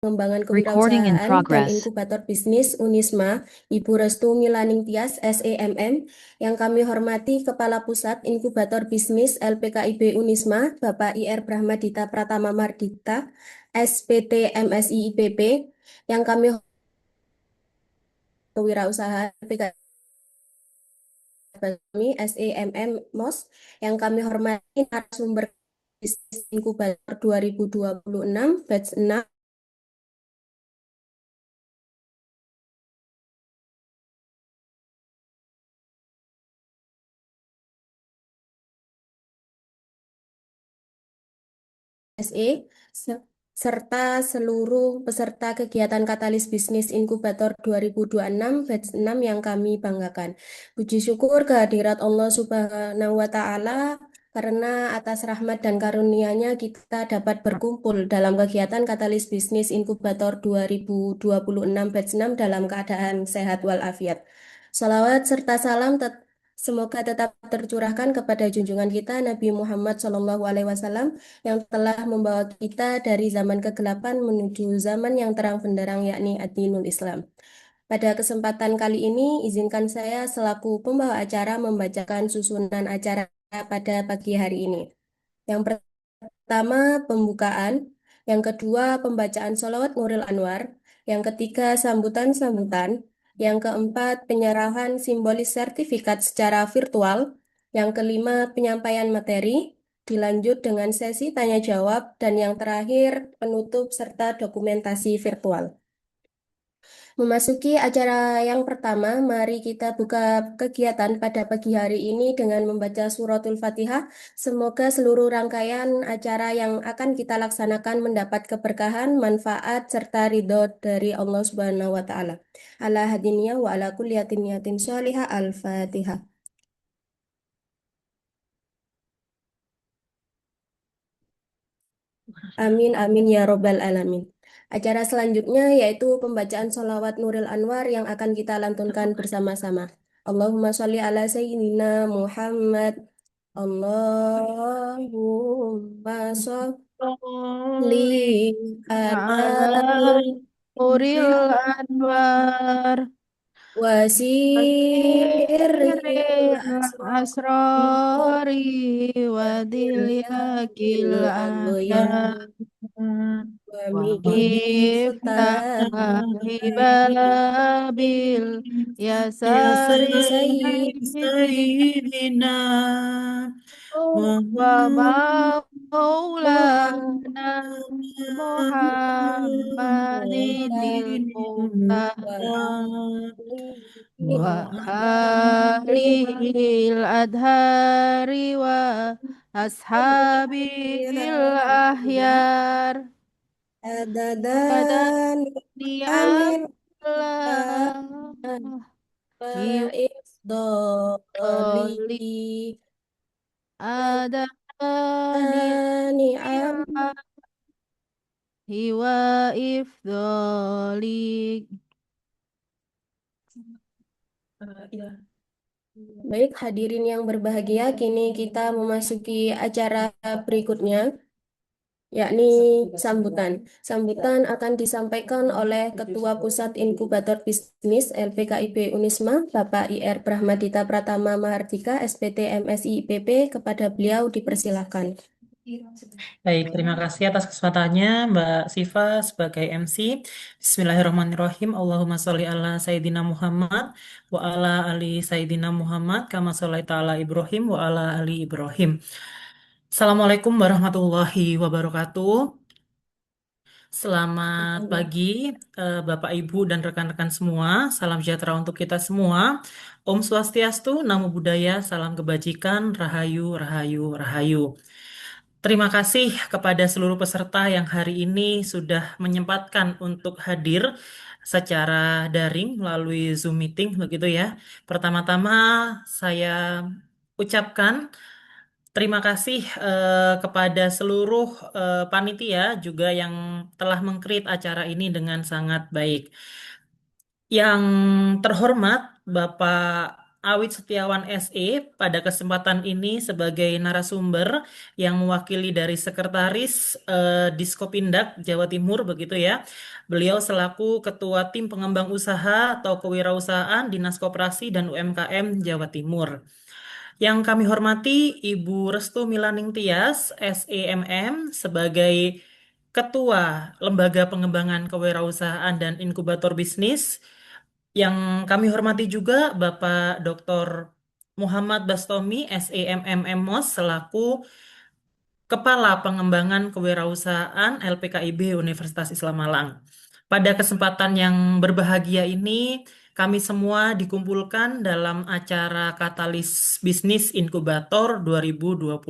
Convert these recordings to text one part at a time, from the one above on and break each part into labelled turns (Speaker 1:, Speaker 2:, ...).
Speaker 1: Pengembangan
Speaker 2: Recording in
Speaker 1: Kewirausahaan dan
Speaker 2: progress.
Speaker 1: Inkubator Bisnis Unisma, Ibu Restu Milaning Tias, SEMM, yang kami hormati Kepala Pusat Inkubator Bisnis LPKIB Unisma, Bapak IR Brahmadita Pratama Mardita, SPT MSI IPP, yang kami Kewirausahaan LPKIB SEMM MOS, yang kami hormati narasumber bisnis inkubator 2026 batch 6 SE se- serta seluruh peserta kegiatan Katalis Bisnis Inkubator 2026 batch 6 yang kami banggakan. Puji syukur kehadirat Allah Subhanahu wa taala karena atas rahmat dan karunia-Nya kita dapat berkumpul dalam kegiatan Katalis Bisnis Inkubator 2026 batch 6 dalam keadaan sehat walafiat. Salawat serta salam semoga tetap tercurahkan kepada junjungan kita Nabi Muhammad SAW yang telah membawa kita dari zaman kegelapan menuju zaman yang terang benderang yakni Ad-Dinul Islam. Pada kesempatan kali ini, izinkan saya selaku pembawa acara membacakan susunan acara pada pagi hari ini. Yang pertama, pembukaan. Yang kedua, pembacaan sholawat Nuril Anwar. Yang ketiga, sambutan-sambutan. Yang keempat, penyerahan simbolis sertifikat secara virtual. Yang kelima, penyampaian materi. Dilanjut dengan sesi tanya jawab. Dan yang terakhir, penutup serta dokumentasi virtual. Memasuki acara yang pertama, mari kita buka kegiatan pada pagi hari ini dengan membaca suratul Fatihah. Semoga seluruh rangkaian acara yang akan kita laksanakan mendapat keberkahan, manfaat, serta ridho dari Allah Subhanahu wa Ta'ala. Ala hadiniya wa ala kulliyatin niyatin sholihah. Al-Fatihah. Amin, amin ya robbal alamin. Acara selanjutnya yaitu pembacaan sholawat Nuril Anwar yang akan kita lantunkan bersama-sama. Allahumma sholli ala Sayyidina Muhammad. Allahumma sholli
Speaker 2: Sholli
Speaker 1: ala
Speaker 2: ala Nuril Anwar
Speaker 1: wasiril
Speaker 2: Akhiril Asrori Wadiliyakil
Speaker 1: asrar
Speaker 2: Ayat
Speaker 1: wa
Speaker 2: Wamiftahi Babil
Speaker 1: Ya
Speaker 2: Yasari
Speaker 1: Sayyid
Speaker 3: Sayyidina
Speaker 2: Wa
Speaker 3: Muhammad
Speaker 2: maulana Muhammadinil Muqtada wa alihil adhari wa ashabil ahyar ada
Speaker 1: Adadan Amir
Speaker 2: ni'amillah
Speaker 1: Ifdoli
Speaker 2: iwali ada
Speaker 1: Ni'am
Speaker 2: hiwa ifdoli.
Speaker 1: Baik, hadirin yang berbahagia, kini kita memasuki acara berikutnya, yakni sambutan. Sambutan akan disampaikan oleh Ketua Pusat Inkubator Bisnis LPKIB Unisma, Bapak IR Brahmadita Pratama Mahardika, SPT MSI IPP. Kepada beliau dipersilahkan.
Speaker 3: Baik, terima kasih atas kesempatannya Mbak Sifa sebagai MC. Bismillahirrahmanirrahim. Allahumma sholli ala Sayyidina Muhammad wa ala ali Sayyidina Muhammad kama sholaita ala Ibrahim wa ala ali Ibrahim. Assalamualaikum warahmatullahi wabarakatuh. Selamat pagi, Bapak, Ibu, dan rekan-rekan semua. Salam sejahtera untuk kita semua. Om Swastiastu, Namo Buddhaya, salam kebajikan, Rahayu, Rahayu, Rahayu. Terima kasih kepada seluruh peserta yang hari ini sudah menyempatkan untuk hadir secara daring melalui Zoom meeting, begitu ya. Pertama-tama saya ucapkan terima kasih kepada seluruh panitia juga yang telah meng-create acara ini dengan sangat baik. Yang terhormat Bapak Awit Setiawan SE pada kesempatan ini sebagai narasumber yang mewakili dari Sekretaris Diskopindak Jawa Timur begitu ya. Beliau selaku Ketua Tim Pengembang Usaha atau Kewirausahaan Dinas Koperasi dan UMKM Jawa Timur. Yang kami hormati Ibu Restu Milaning Tias, SEMM, sebagai Ketua Lembaga Pengembangan Kewirausahaan dan Inkubator Bisnis. Yang kami hormati juga Bapak Dr. Muhammad Bastomi, SEMM MOS, selaku Kepala Pengembangan Kewirausahaan LPKIB Universitas Islam Malang. Pada kesempatan yang berbahagia ini, kami semua dikumpulkan dalam acara Katalis Bisnis Inkubator 2026.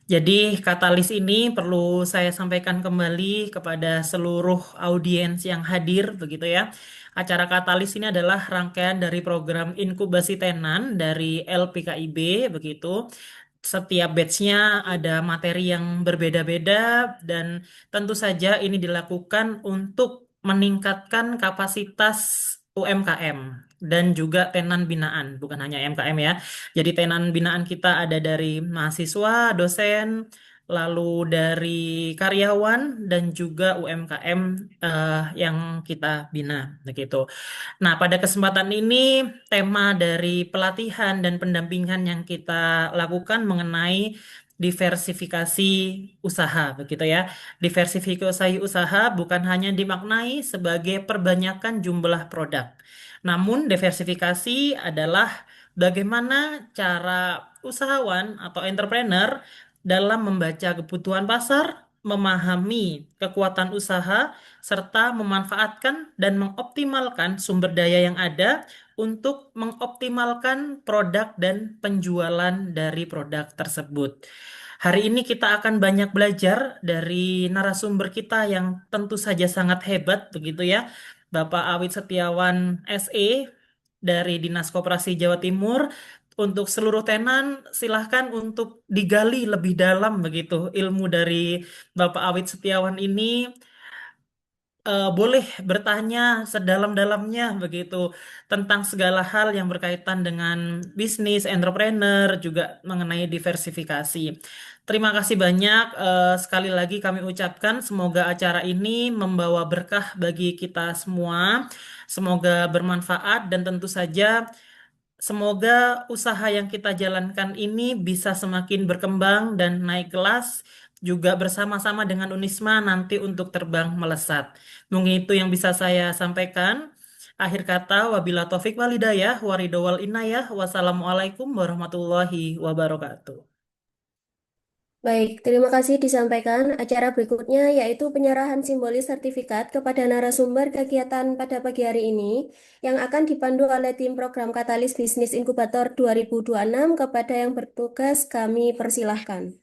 Speaker 3: Jadi, katalis ini perlu saya sampaikan kembali kepada seluruh audiens yang hadir, begitu ya. Acara katalis ini adalah rangkaian dari program inkubasi tenan dari LPKIB, begitu. Setiap batch-nya ada materi yang berbeda-beda dan tentu saja ini dilakukan untuk meningkatkan kapasitas UMKM dan juga tenan binaan, bukan hanya UMKM ya. Jadi tenan binaan kita ada dari mahasiswa, dosen, lalu dari karyawan dan juga UMKM yang kita bina, begitu. Nah, pada kesempatan ini tema dari pelatihan dan pendampingan yang kita lakukan mengenai diversifikasi usaha, begitu ya. Diversifikasi usaha bukan hanya dimaknai sebagai perbanyakan jumlah produk. Namun diversifikasi adalah bagaimana cara usahawan atau entrepreneur dalam membaca kebutuhan pasar, memahami kekuatan usaha, serta memanfaatkan dan mengoptimalkan sumber daya yang ada untuk mengoptimalkan produk dan penjualan dari produk tersebut. Hari ini kita akan banyak belajar dari narasumber kita yang tentu saja sangat hebat, begitu ya. Bapak Awit Setiawan SE dari Dinas Koperasi Jawa Timur. Untuk seluruh tenan, silahkan untuk digali lebih dalam begitu ilmu dari Bapak Awit Setiawan ini. Boleh bertanya sedalam-dalamnya begitu tentang segala hal yang berkaitan dengan bisnis, entrepreneur, juga mengenai diversifikasi. Terima kasih banyak. Sekali lagi kami ucapkan semoga acara ini membawa berkah bagi kita semua. Semoga bermanfaat dan tentu saja semoga usaha yang kita jalankan ini bisa semakin berkembang dan naik kelas juga bersama-sama dengan Unisma nanti untuk terbang melesat. Mungkin itu yang bisa saya sampaikan. Akhir kata, wabila taufik walidayah, waridho wal inayah, wassalamualaikum warahmatullahi wabarakatuh.
Speaker 1: Baik, terima kasih disampaikan. Acara berikutnya yaitu penyerahan simbolis sertifikat kepada narasumber kegiatan pada pagi hari ini yang akan dipandu oleh tim program Katalis Bisnis Inkubator 2026. Kepada yang bertugas kami persilahkan.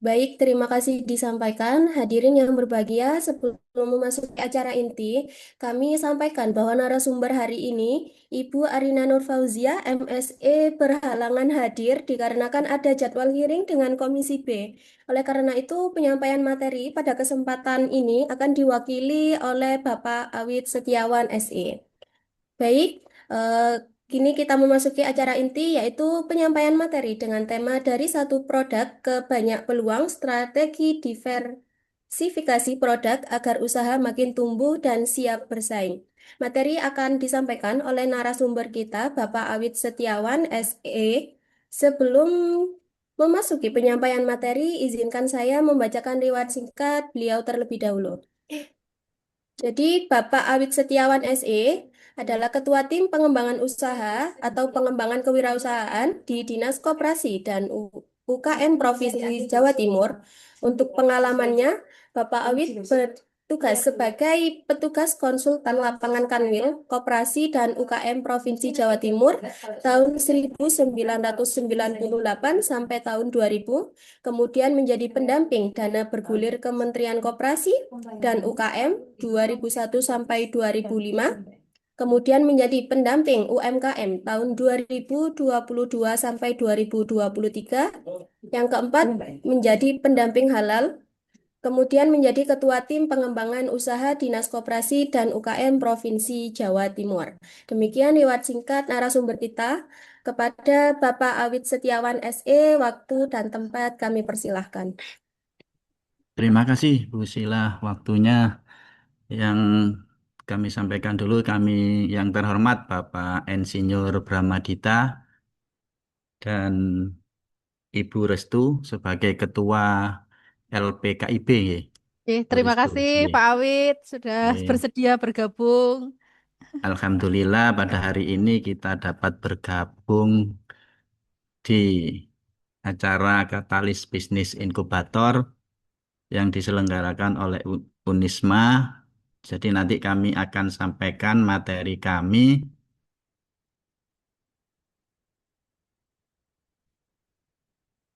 Speaker 1: Baik, terima kasih disampaikan. Hadirin yang berbahagia, sebelum memasuki acara inti, kami sampaikan bahwa narasumber hari ini, Ibu Arina Nur Fauzia, MSE, berhalangan hadir dikarenakan ada jadwal hearing dengan Komisi B. Oleh karena itu, penyampaian materi pada kesempatan ini akan diwakili oleh Bapak Awit Setiawan, SE. Baik, kini kita memasuki acara inti yaitu penyampaian materi dengan tema dari satu produk ke banyak peluang strategi diversifikasi produk agar usaha makin tumbuh dan siap bersaing. Materi akan disampaikan oleh narasumber kita, Bapak Awit Setiawan, SE. Sebelum memasuki penyampaian materi, izinkan saya membacakan riwayat singkat beliau terlebih dahulu. Jadi, Bapak Awit Setiawan SE adalah Ketua Tim Pengembangan Usaha atau Pengembangan Kewirausahaan di Dinas Koperasi dan UKM Provinsi Jawa Timur. Untuk pengalamannya, Bapak Awit Tugas sebagai petugas konsultan lapangan Kanwil, Koperasi dan UKM Provinsi Jawa Timur tahun 1998 sampai tahun 2000, kemudian menjadi pendamping dana bergulir Kementerian Koperasi dan UKM 2001 sampai 2005, kemudian menjadi pendamping UMKM tahun 2022 sampai 2023. Yang keempat, menjadi pendamping halal. Kemudian menjadi Ketua Tim Pengembangan Usaha Dinas Koperasi dan UKM Provinsi Jawa Timur. Demikian lewat singkat narasumber kita. Kepada Bapak Awit Setiawan SE, waktu dan tempat kami persilahkan.
Speaker 4: Terima kasih Bu Sila waktunya yang kami sampaikan dulu kami yang terhormat Bapak Insinyur Bramadita dan Ibu Restu sebagai Ketua LPKIB ya. Bu
Speaker 2: Terima
Speaker 4: Restu.
Speaker 2: kasih
Speaker 4: Ya.
Speaker 2: Pak Awit sudah
Speaker 4: Ya.
Speaker 2: bersedia bergabung.
Speaker 4: Alhamdulillah pada hari ini kita dapat bergabung di acara Katalis Bisnis Inkubator yang diselenggarakan oleh Unisma. Jadi nanti kami akan sampaikan materi kami.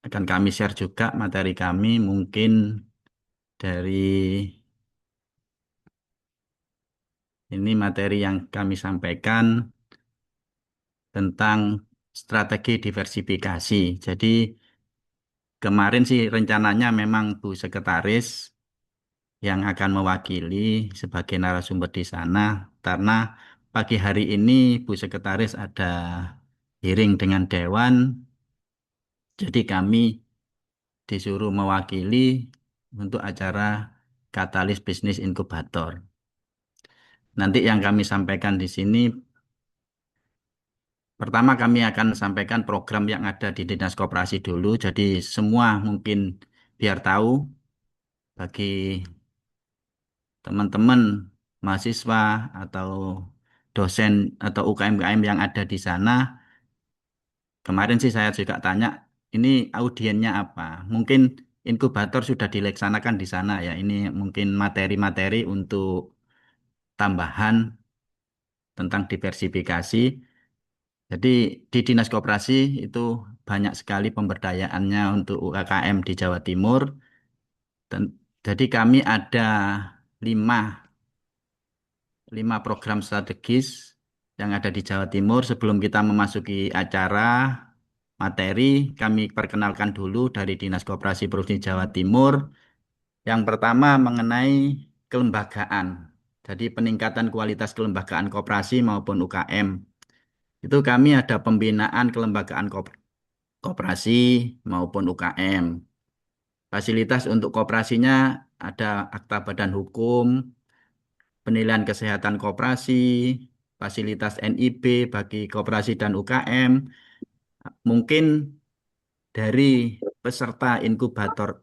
Speaker 4: Akan kami share juga materi kami mungkin dari ini materi yang kami sampaikan tentang strategi diversifikasi. Jadi kemarin sih rencananya memang Bu Sekretaris yang akan mewakili sebagai narasumber di sana karena pagi hari ini Bu Sekretaris ada hearing dengan Dewan. Jadi kami disuruh mewakili untuk acara Katalis Bisnis Inkubator. Nanti yang kami sampaikan di sini, pertama kami akan sampaikan program yang ada di Dinas Koperasi dulu. Jadi semua mungkin biar tahu bagi teman-teman mahasiswa atau dosen atau UKM-UKM yang ada di sana. Kemarin sih saya juga tanya, ini audiennya apa? Mungkin inkubator sudah dilaksanakan di sana ya. Ini mungkin materi-materi untuk tambahan tentang diversifikasi. Jadi di Dinas Koperasi itu banyak sekali pemberdayaannya untuk UKM di Jawa Timur. Dan, jadi kami ada lima, lima program strategis yang ada di Jawa Timur. Sebelum kita memasuki acara materi, kami perkenalkan dulu dari Dinas Koperasi Provinsi Jawa Timur. Yang pertama mengenai kelembagaan. Jadi peningkatan kualitas kelembagaan koperasi maupun UKM. Itu kami ada pembinaan kelembagaan koperasi maupun UKM. Fasilitas untuk koperasinya ada akta badan hukum, penilaian kesehatan koperasi, fasilitas NIB bagi koperasi dan UKM. Mungkin dari peserta inkubator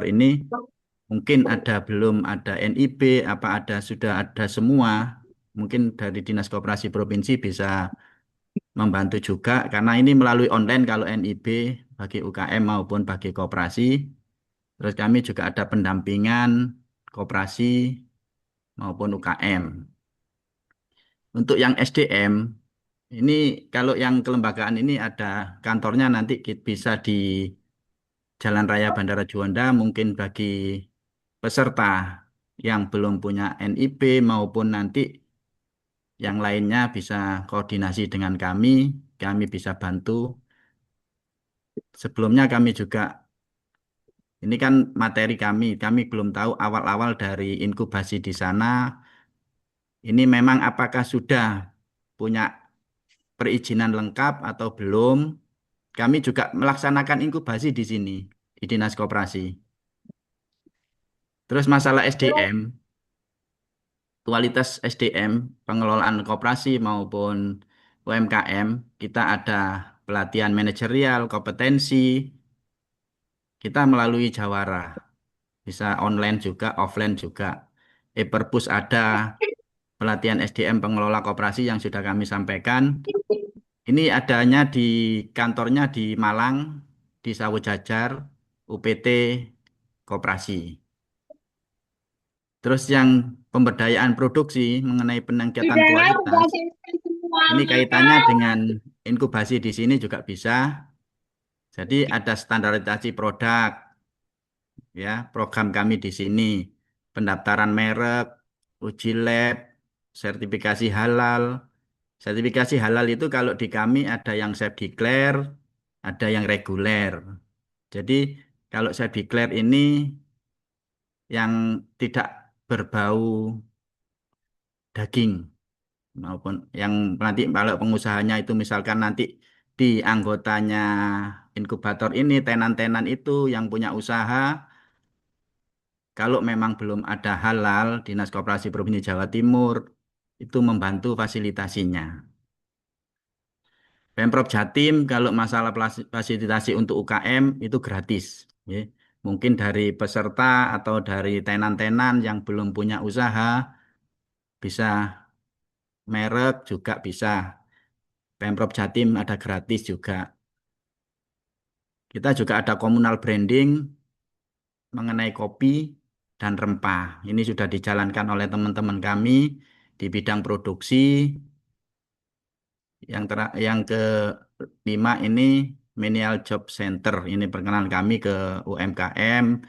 Speaker 4: ini mungkin ada belum ada NIB, apa ada sudah ada semua. Mungkin dari Dinas Koperasi Provinsi bisa membantu juga karena ini melalui online kalau NIB bagi UKM maupun bagi koperasi. Terus kami juga ada pendampingan koperasi maupun UKM. Untuk yang SDM, ini kalau yang kelembagaan ini ada kantornya nanti bisa di Jalan Raya Bandara Juanda mungkin bagi peserta yang belum punya NIB maupun nanti yang lainnya bisa koordinasi dengan kami bisa bantu. Sebelumnya kami juga, ini kan materi kami belum tahu awal-awal dari inkubasi di sana, ini memang apakah sudah punya perizinan lengkap atau belum. Kami juga melaksanakan inkubasi di sini, di Dinas Koperasi. Terus masalah SDM, kualitas SDM, pengelolaan koperasi maupun UMKM, kita ada pelatihan manajerial, kompetensi, kita melalui Jawara. Bisa online juga, offline juga. E-Perpus ada pelatihan SDM pengelola koperasi yang sudah kami sampaikan. Ini adanya di kantornya di Malang, di Sawo Jajar, UPT Koperasi. Terus yang pemberdayaan produksi mengenai peningkatan kualitas, ini kaitannya dengan inkubasi di sini juga bisa. Jadi ada standarisasi produk, ya, program kami di sini, pendaftaran merek, uji lab, sertifikasi halal. Sertifikasi halal itu kalau di kami ada yang self declare, ada yang reguler. Jadi kalau self declare ini yang tidak berbau daging maupun yang nanti kalau pengusahanya itu misalkan nanti di anggotanya inkubator ini tenan-tenan itu yang punya usaha, kalau memang belum ada halal, Dinas Koperasi Provinsi Jawa Timur itu membantu fasilitasinya. Pemprov Jatim kalau masalah fasilitasi untuk UKM itu gratis, ya. Mungkin dari peserta atau dari tenan-tenan yang belum punya usaha bisa merek juga bisa. Pemprov Jatim ada gratis juga. Kita juga ada komunal branding mengenai kopi dan rempah. Ini sudah dijalankan oleh teman-teman kami di bidang produksi. Yang kelima ini Menial Job Center. Ini perkenalan kami ke UMKM,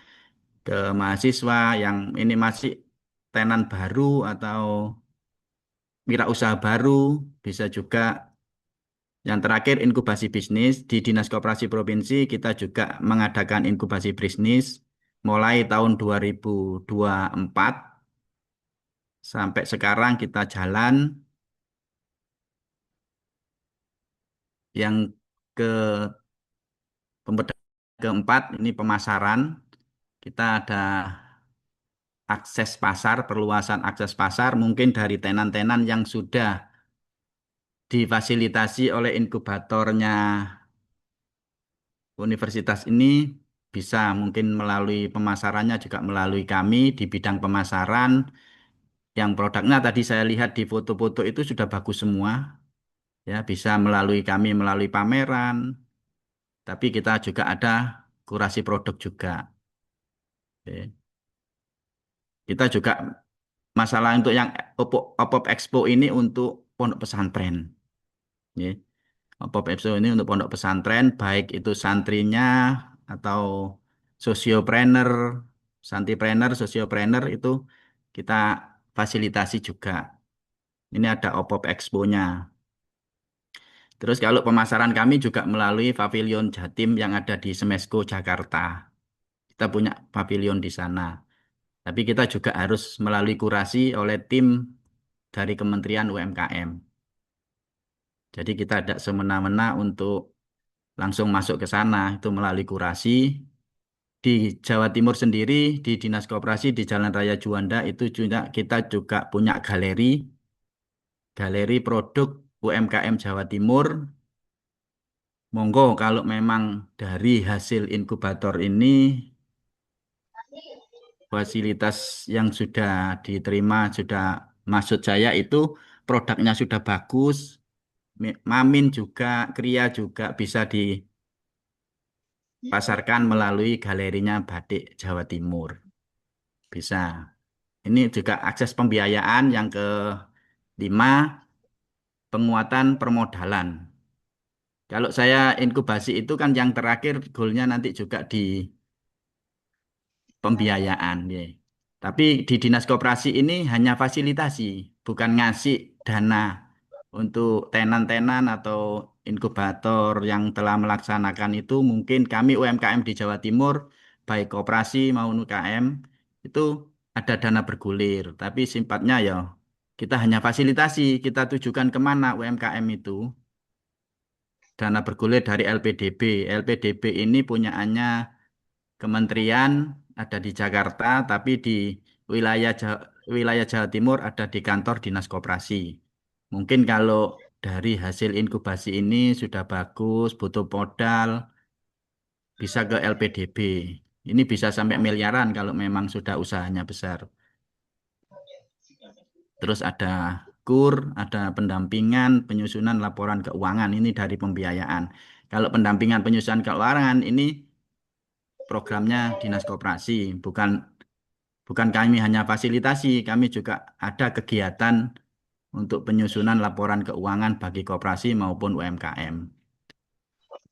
Speaker 4: ke mahasiswa yang ini masih tenan baru atau wirausaha baru, bisa juga. Yang terakhir inkubasi bisnis di Dinas Koperasi Provinsi kita juga mengadakan inkubasi bisnis mulai tahun 2024 sampai sekarang kita jalan. Yang ke keempat ini pemasaran. Kita ada akses pasar, perluasan akses pasar mungkin dari tenan-tenan yang sudah difasilitasi oleh inkubatornya universitas ini bisa mungkin melalui pemasarannya juga melalui kami di bidang pemasaran. Yang produknya tadi saya lihat di foto-foto itu sudah bagus semua, ya bisa melalui kami melalui pameran. Tapi kita juga ada kurasi produk juga. Oke. Kita juga masalah untuk yang Opop Expo ini untuk pondok pesantren. Ya. Opop Expo ini untuk pondok pesantren, baik itu santrinya atau sosiopreneur, santripreneur, sosiopreneur itu kita fasilitasi juga. Ini ada Opop Expo-nya. Terus kalau pemasaran kami juga melalui Pavilion Jatim yang ada di Smesco Jakarta. Kita punya pavilion di sana. Tapi kita juga harus melalui kurasi oleh tim dari Kementerian UMKM. Jadi kita ada semena-mena untuk langsung masuk ke sana, itu melalui kurasi. Di Jawa Timur sendiri, di Dinas Koperasi di Jalan Raya Juanda itu juga kita juga punya galeri produk UMKM Jawa Timur. Monggo kalau memang dari hasil inkubator ini fasilitas yang sudah diterima, sudah maksud saya itu produknya sudah bagus, Mamin juga, Kria juga bisa dipasarkan melalui galerinya Batik Jawa Timur. Bisa. Ini juga akses pembiayaan yang kelima, penguatan permodalan. Kalau saya inkubasi itu kan yang terakhir goalnya nanti juga di pembiayaan, ya. Tapi di Dinas Koperasi ini hanya fasilitasi, bukan ngasih dana untuk tenan-tenan atau inkubator yang telah melaksanakan itu. Mungkin kami UMKM di Jawa Timur, baik koperasi maupun UKM, itu ada dana bergulir. Tapi sifatnya ya kita hanya fasilitasi, kita tujukan kemana UMKM itu. Dana bergulir dari LPDB. LPDB ini punyaannya kementerian ada di Jakarta, tapi di wilayah Jawa Timur ada di kantor Dinas Koperasi. Mungkin kalau dari hasil inkubasi ini sudah bagus, butuh modal, bisa ke LPDB. Ini bisa sampai miliaran kalau memang sudah usahanya besar. Terus ada KUR, ada pendampingan, penyusunan laporan keuangan, ini dari pembiayaan. Kalau pendampingan penyusunan keuangan ini programnya Dinas Koperasi, bukan bukan kami hanya fasilitasi, kami juga ada kegiatan untuk penyusunan laporan keuangan bagi koperasi maupun UMKM.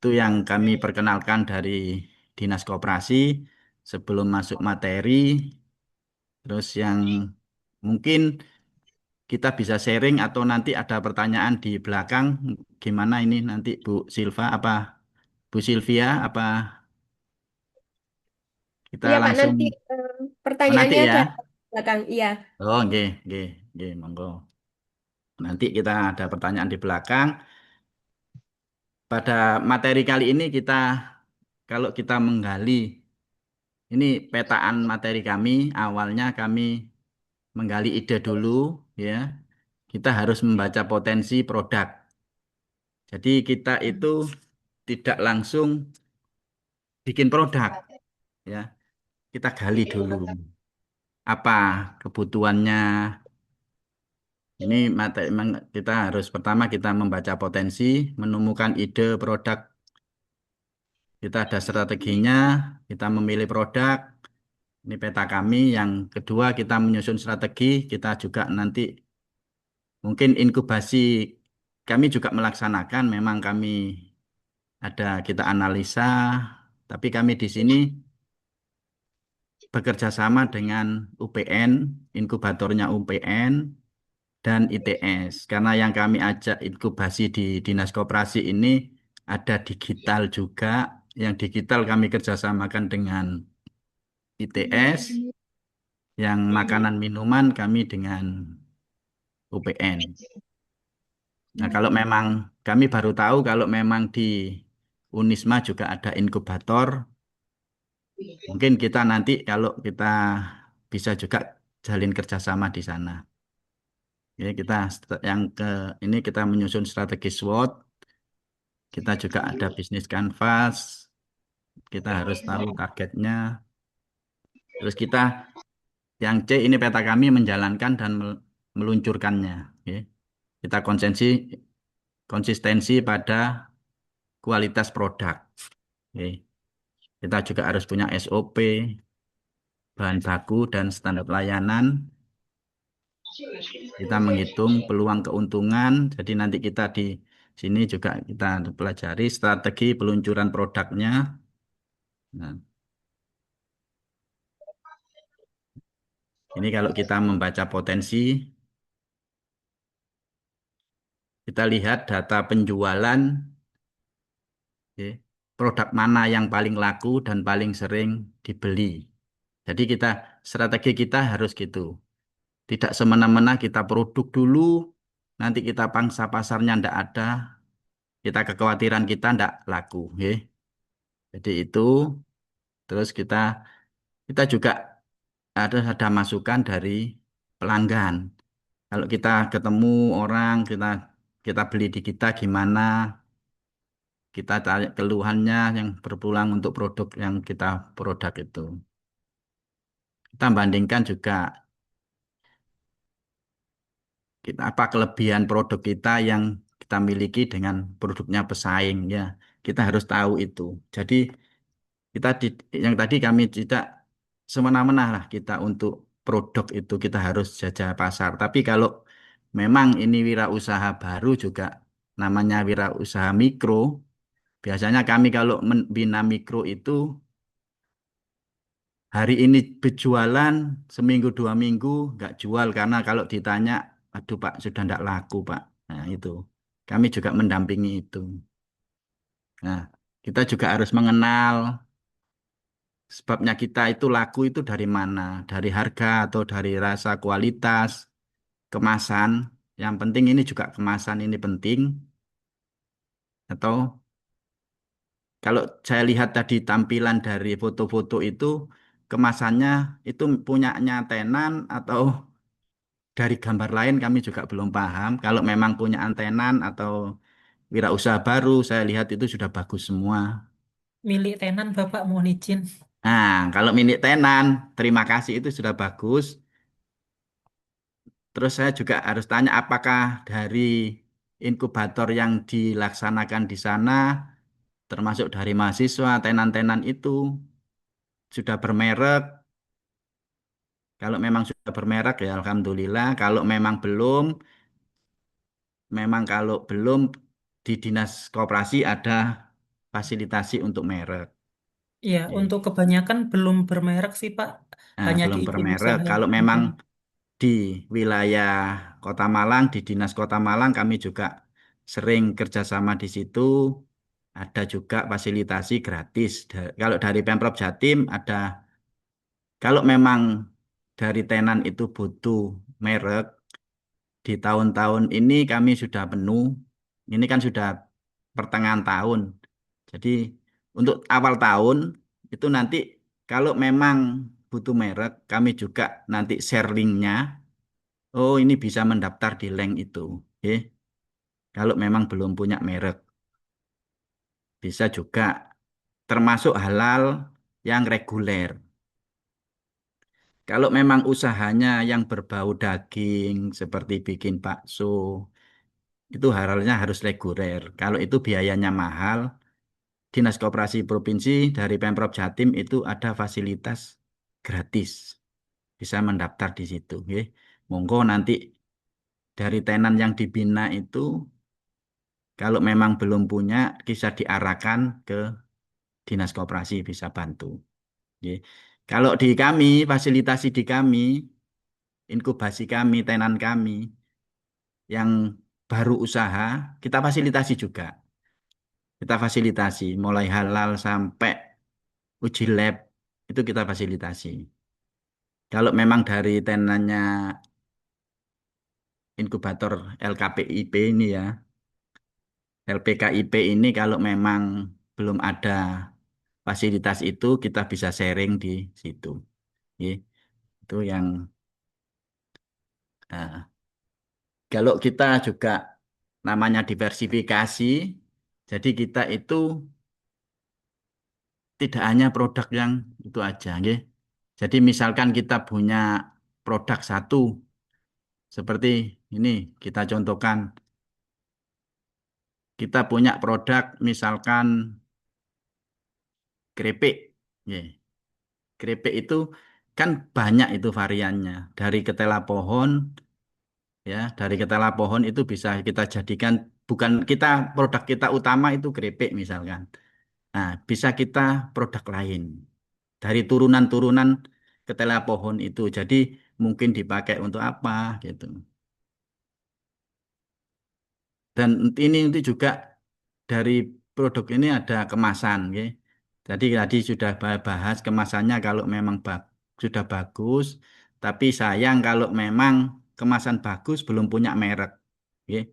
Speaker 4: Itu yang kami perkenalkan dari Dinas Koperasi sebelum masuk materi. Terus yang mungkin kita bisa sharing atau nanti ada pertanyaan di belakang, gimana ini nanti Bu Silvia apa kita
Speaker 1: Iya Kak,
Speaker 4: langsung
Speaker 1: nanti
Speaker 4: nanti
Speaker 1: pertanyaannya ada
Speaker 4: ya.
Speaker 1: di belakang. Iya.
Speaker 4: Oh, nggih, nggih, nggih, monggo. Nanti kita ada pertanyaan di belakang. Pada materi kali ini kalau kita menggali, ini petaan materi kami, awalnya kami menggali ide dulu, ya. Kita harus membaca potensi produk. Jadi kita itu tidak langsung bikin produk, ya. Kita gali dulu apa kebutuhannya. Ini materi, kita harus pertama kita membaca potensi, menemukan ide produk. Kita ada strateginya, kita memilih produk. Ini peta kami. Yang kedua kita menyusun strategi. Kita juga nanti mungkin inkubasi kami juga melaksanakan. Memang kami kita analisa, tapi kami di sini bekerja sama dengan UPN, inkubatornya UPN dan ITS. Karena yang kami ajak inkubasi di Dinas Koperasi ini ada digital juga. Yang digital kami kerjasamakan dengan ITS, yang makanan minuman kami dengan UPN. Nah, kalau memang kami baru tahu kalau memang di Unisma juga ada inkubator, mungkin kita nanti kalau kita bisa juga jalin kerjasama di sana. Ya, yang ini kita menyusun strategi SWOT, kita juga ada bisnis canvas, kita harus tahu targetnya. Terus yang C ini peta kami menjalankan dan meluncurkannya. Ya. Kita konsistensi pada kualitas produk. Oke. Kita juga harus punya SOP, bahan baku, dan standar layanan. Kita menghitung peluang keuntungan. Jadi nanti kita di sini juga kita pelajari strategi peluncuran produknya. Nah, ini kalau kita membaca potensi, kita lihat data penjualan, ya, produk mana yang paling laku dan paling sering dibeli. Jadi strategi kita harus gitu. Tidak semena-mena kita produk dulu, nanti kita pangsa pasarnya ndak ada, kita kekhawatiran kita ndak laku. Ya. Jadi itu, terus kita juga ada masukan dari pelanggan. Kalau kita ketemu orang, kita beli di kita gimana, kita tanya keluhannya yang berpulang untuk produk yang kita produk itu. Kita bandingkan juga apa kelebihan produk kita yang kita miliki dengan produknya pesaing ya. Kita harus tahu itu. Jadi yang tadi kami tidak semena-mena lah kita untuk produk itu kita harus jajah pasar. Tapi kalau memang ini wirausaha baru juga namanya wirausaha mikro, biasanya kami kalau membina mikro itu hari ini berjualan seminggu 2 minggu nggak jual karena kalau ditanya, aduh Pak sudah nggak laku Pak. Nah itu kami juga mendampingi itu. Nah kita juga harus mengenal sebabnya kita itu laku itu dari mana, dari harga atau dari rasa kualitas, kemasan. Yang penting ini juga kemasan ini penting. Atau kalau saya lihat tadi tampilan dari foto-foto itu kemasannya itu punyanya tenan atau dari gambar lain kami juga belum paham. Kalau memang punya antenan atau wirausaha baru, saya lihat itu sudah bagus semua.
Speaker 3: Milik tenan Bapak mohon izin.
Speaker 4: Nah, kalau milik tenan, terima kasih itu sudah bagus. Terus saya juga harus tanya apakah dari inkubator yang dilaksanakan di sana, termasuk dari mahasiswa, tenan-tenan itu sudah bermerek Kalau memang sudah bermerek ya alhamdulillah. Kalau memang belum, memang kalau belum di Dinas Koperasi ada fasilitasi untuk merek.
Speaker 3: Ya,
Speaker 4: Oke.
Speaker 3: untuk kebanyakan belum bermerek sih Pak,
Speaker 4: Nah,
Speaker 3: hanya di
Speaker 4: belum
Speaker 3: izin
Speaker 4: bermerek.
Speaker 3: usaha.
Speaker 4: Kalau memang
Speaker 3: Mm-mm.
Speaker 4: di wilayah Kota Malang, di Dinas Kota Malang, kami juga sering kerjasama di situ. Ada juga fasilitasi gratis. Kalau dari Pemprov Jatim ada, kalau memang dari tenan itu butuh merek, di tahun-tahun ini kami sudah penuh. Ini kan sudah pertengahan tahun. Jadi untuk awal tahun itu nanti kalau memang butuh merek, kami juga nanti share linknya. Oh, ini bisa mendaftar di link itu. Oke. Kalau memang belum punya merek, bisa juga termasuk halal yang reguler. Kalau memang usahanya yang berbau daging seperti bikin bakso, itu halalnya harus reguler. Kalau itu biayanya mahal, Dinas Koperasi Provinsi dari Pemprov Jatim itu ada fasilitas gratis. Bisa mendaftar di situ. Nggih. Monggo nanti dari tenan yang dibina itu kalau memang belum punya bisa diarahkan ke Dinas Koperasi bisa bantu. Nggih. Kalau di kami, fasilitasi di kami, inkubasi kami, tenan kami yang baru usaha, kita fasilitasi juga. Kita fasilitasi mulai halal sampai uji lab itu kita fasilitasi. Kalau memang dari tenannya inkubator LKPIP ini ya, LPKIP ini kalau memang belum ada fasilitas itu kita bisa sharing di situ. Oke. Itu yang kalau kita juga namanya diversifikasi, jadi kita itu tidak hanya produk yang itu aja, nggih. Jadi misalkan kita punya produk satu seperti ini, kita contohkan, kita punya produk misalkan keripik, nggih. Keripik itu kan banyak itu variannya. Dari ketela pohon, ya, dari ketela pohon itu bisa kita jadikan bukan kita produk kita utama itu keripik misalkan. Nah, bisa kita produk lain dari turunan-turunan ketela pohon itu. Jadi mungkin dipakai untuk apa gitu. Dan ini nanti juga dari produk ini ada kemasan, ya. Jadi tadi sudah bahas kemasannya kalau memang sudah bagus, tapi sayang kalau memang kemasan bagus belum punya merek. Ya.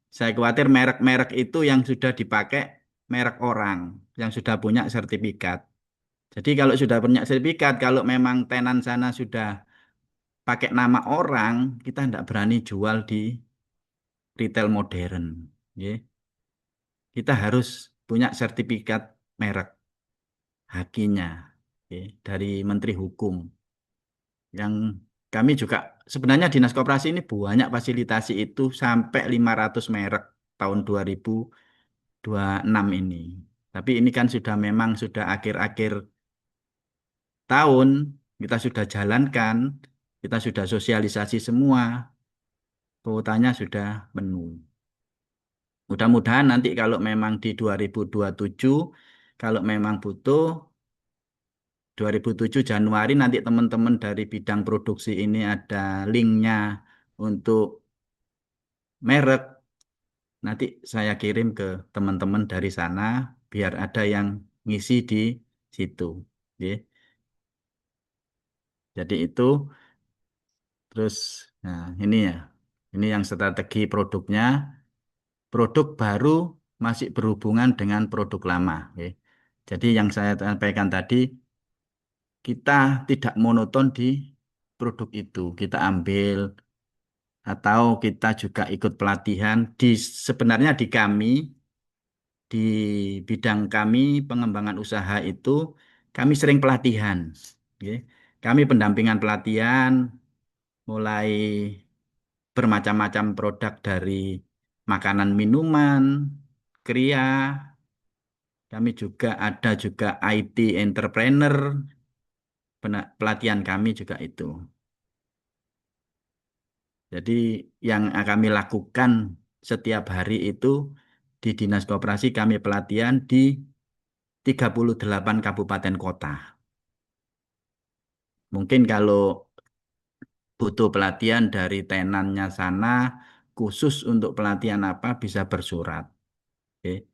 Speaker 4: Saya khawatir merek-merek itu yang sudah dipakai merek orang yang sudah punya sertifikat. Jadi kalau sudah punya sertifikat, kalau memang tenan sana sudah pakai nama orang, kita tidak berani jual di retail modern. Ya. Kita harus punya sertifikat merek hakinya ya, dari Menteri Hukum. Yang kami juga sebenarnya Dinas Koperasi ini banyak fasilitasi itu sampai 500 merek tahun 2026 ini. Tapi ini kan sudah memang sudah akhir-akhir tahun, kita sudah jalankan, kita sudah sosialisasi semua, kuotanya sudah penuh. Mudah-mudahan nanti kalau memang di 2027, kalau memang butuh 2007 Januari nanti teman-teman dari bidang produksi ini ada linknya untuk merek. Nanti saya kirim ke teman-teman dari sana biar ada yang ngisi di situ. Oke. Jadi itu terus nah ini ya. Ini yang strategi produknya. Produk baru masih berhubungan dengan produk lama. Oke. Jadi yang saya sampaikan tadi kita tidak monoton di produk itu. Kita ambil atau kita juga ikut pelatihan di sebenarnya di kami di bidang kami pengembangan usaha itu kami sering pelatihan ya. Kami pendampingan pelatihan mulai bermacam-macam produk dari makanan minuman kria kami juga ada juga IT entrepreneur pelatihan kami juga itu Jadi yang kami lakukan setiap hari itu di Dinas Koperasi kami pelatihan di 38 kabupaten kota. Mungkin kalau butuh pelatihan dari tenannya sana, khusus untuk pelatihan apa bisa bersurat. Oke.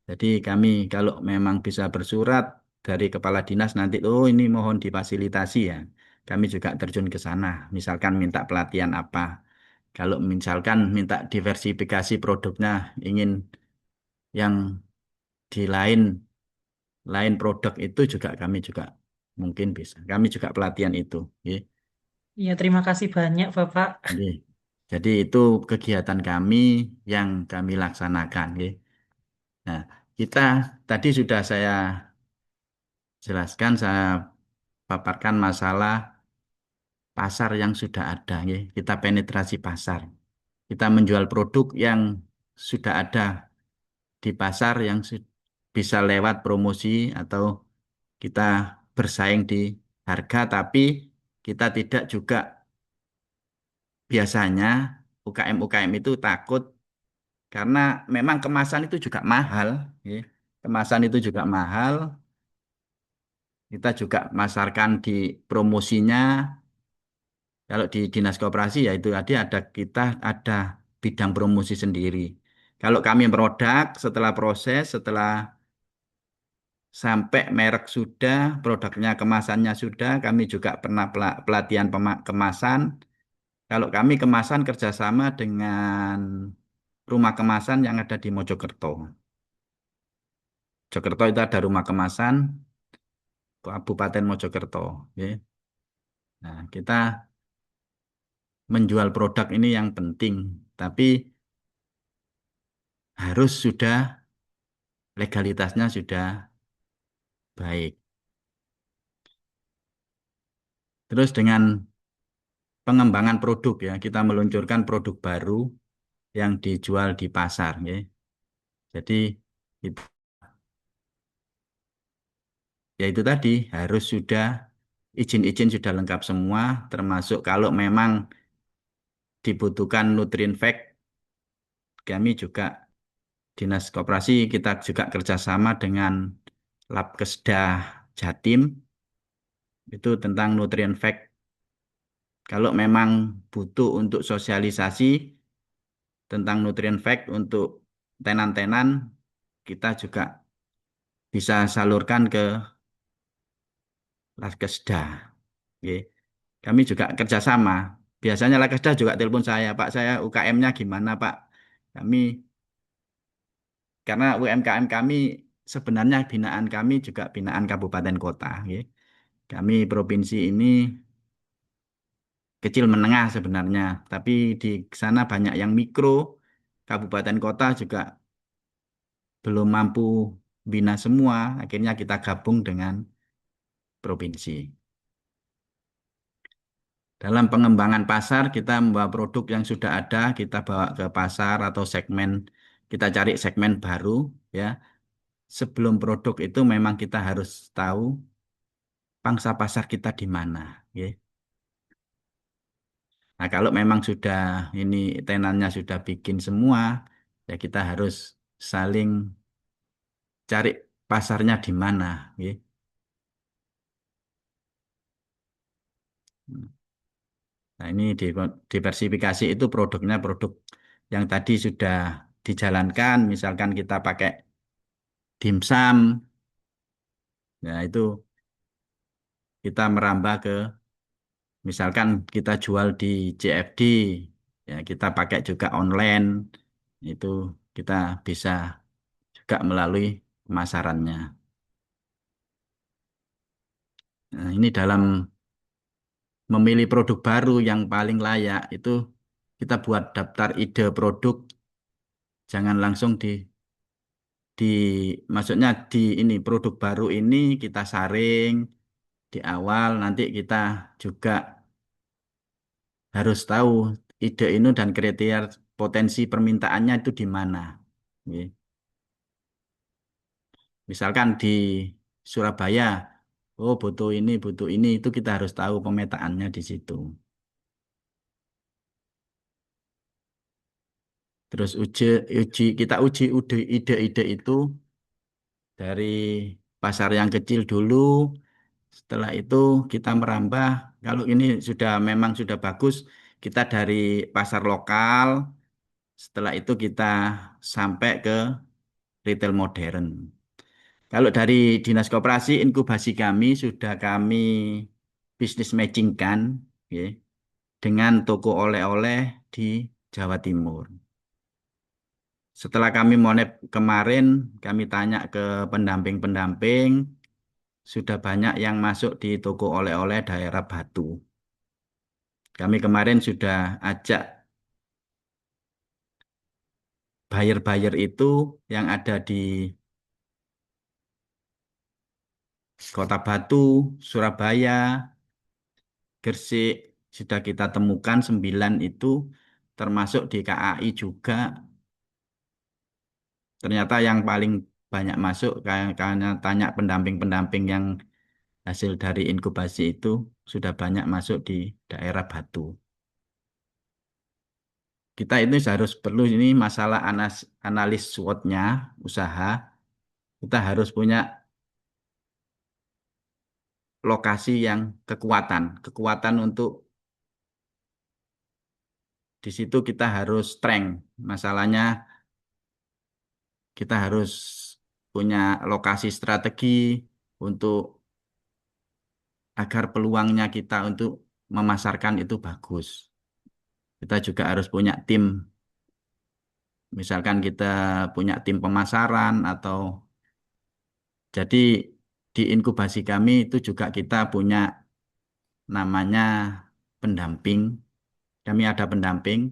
Speaker 4: Jadi kami kalau memang bisa bersurat dari kepala dinas nanti, oh ini mohon difasilitasi ya. Kami juga terjun ke sana. Misalkan minta pelatihan apa. Kalau misalkan minta diversifikasi produknya, ingin yang di lain produk itu juga kami juga mungkin bisa. Kami juga pelatihan itu. Ya.
Speaker 3: Iya, terima kasih banyak Bapak.
Speaker 4: Jadi, jadi itu kegiatan kami yang kami laksanakan. Ya. Nah, kita tadi sudah saya jelaskan, saya paparkan masalah pasar yang sudah ada. Ya. Kita penetrasi pasar. Kita menjual produk yang sudah ada di pasar yang bisa lewat promosi atau kita bersaing di harga, tapi kita tidak juga biasanya UKM-UKM itu takut karena memang kemasan itu juga mahal. Ya. Kemasan itu juga mahal. Kita juga masarkan di promosinya. Kalau di Dinas Koperasi ya itu tadi kita ada bidang promosi sendiri. Kalau kami produk setelah proses, setelah sampai merek sudah, produknya kemasannya sudah, kami juga pernah pelatihan kemasan. Kalau kami kemasan kerjasama dengan rumah kemasan yang ada di Mojokerto. Mojokerto itu ada rumah kemasan Kabupaten Mojokerto. Ya. Nah, kita menjual produk ini yang penting, tapi harus sudah legalitasnya sudah baik. Terus dengan pengembangan produk ya, kita meluncurkan produk baru yang dijual di pasar ya. Jadi itu, ya itu tadi harus sudah izin-izin sudah lengkap semua, termasuk kalau memang dibutuhkan nutrient fact, kami juga Dinas Koperasi kita juga kerjasama dengan Labkesda Jatim itu tentang nutrient fact. Kalau memang butuh untuk sosialisasi tentang nutrient fact untuk tenan-tenan, kita juga bisa salurkan ke Labkesda. Oke. Kami juga kerjasama. Biasanya Lakesda juga telepon saya, Pak, saya UKM-nya gimana, Pak? Kami, karena UMKM kami sebenarnya binaan kami juga binaan kabupaten kota. Ya. Kami provinsi ini kecil menengah sebenarnya, tapi di sana banyak yang mikro, kabupaten kota juga belum mampu bina semua. Akhirnya kita gabung dengan provinsi. Dalam pengembangan pasar, kita membawa produk yang sudah ada, kita bawa ke pasar atau segmen, kita cari segmen baru, ya. Sebelum produk itu memang kita harus tahu pangsa pasar kita di mana, ya. Nah, kalau memang sudah ini tenannya sudah bikin semua, ya kita harus saling cari pasarnya di mana, ya. Nah, ini diversifikasi itu produknya produk yang tadi sudah dijalankan, misalkan kita pakai dimsum, ya itu kita merambah ke, misalkan kita jual di CFD, ya kita pakai juga online, itu kita bisa juga melalui pemasarannya. Nah, ini dalam memilih produk baru yang paling layak, itu kita buat daftar ide produk, jangan langsung di maksudnya di ini produk baru ini kita saring di awal, nanti kita juga harus tahu ide ini dan kriteria potensi permintaannya itu di mana. Oke. Misalkan di Surabaya, oh butuh ini, itu kita harus tahu pemetaannya di situ. Terus ide-ide itu dari pasar yang kecil dulu. Setelah itu kita merambah. Kalau ini memang sudah bagus, kita dari pasar lokal. Setelah itu kita sampai ke retail modern. Kalau dari Dinas Koperasi, inkubasi kami sudah kami bisnis matchingkan, ya, dengan toko oleh-oleh di Jawa Timur. Setelah kami monep kemarin, kami tanya ke pendamping-pendamping, sudah banyak yang masuk di toko oleh-oleh daerah Batu. Kami kemarin sudah ajak buyer-buyer itu yang ada di Kota Batu, Surabaya, Gresik, sudah kita temukan 9 itu, termasuk di KAI juga. Ternyata yang paling banyak masuk karena tanya pendamping-pendamping yang hasil dari inkubasi itu sudah banyak masuk di daerah Batu. Kita itu harus perlu ini masalah analis SWOT-nya usaha. Kita harus punya lokasi yang kekuatan untuk di situ kita harus strength. Masalahnya kita harus punya lokasi strategi untuk agar peluangnya kita untuk memasarkan itu bagus. Kita juga harus punya tim. Misalkan kita punya tim pemasaran atau jadi di inkubasi kami itu juga kita punya namanya pendamping. Kami ada pendamping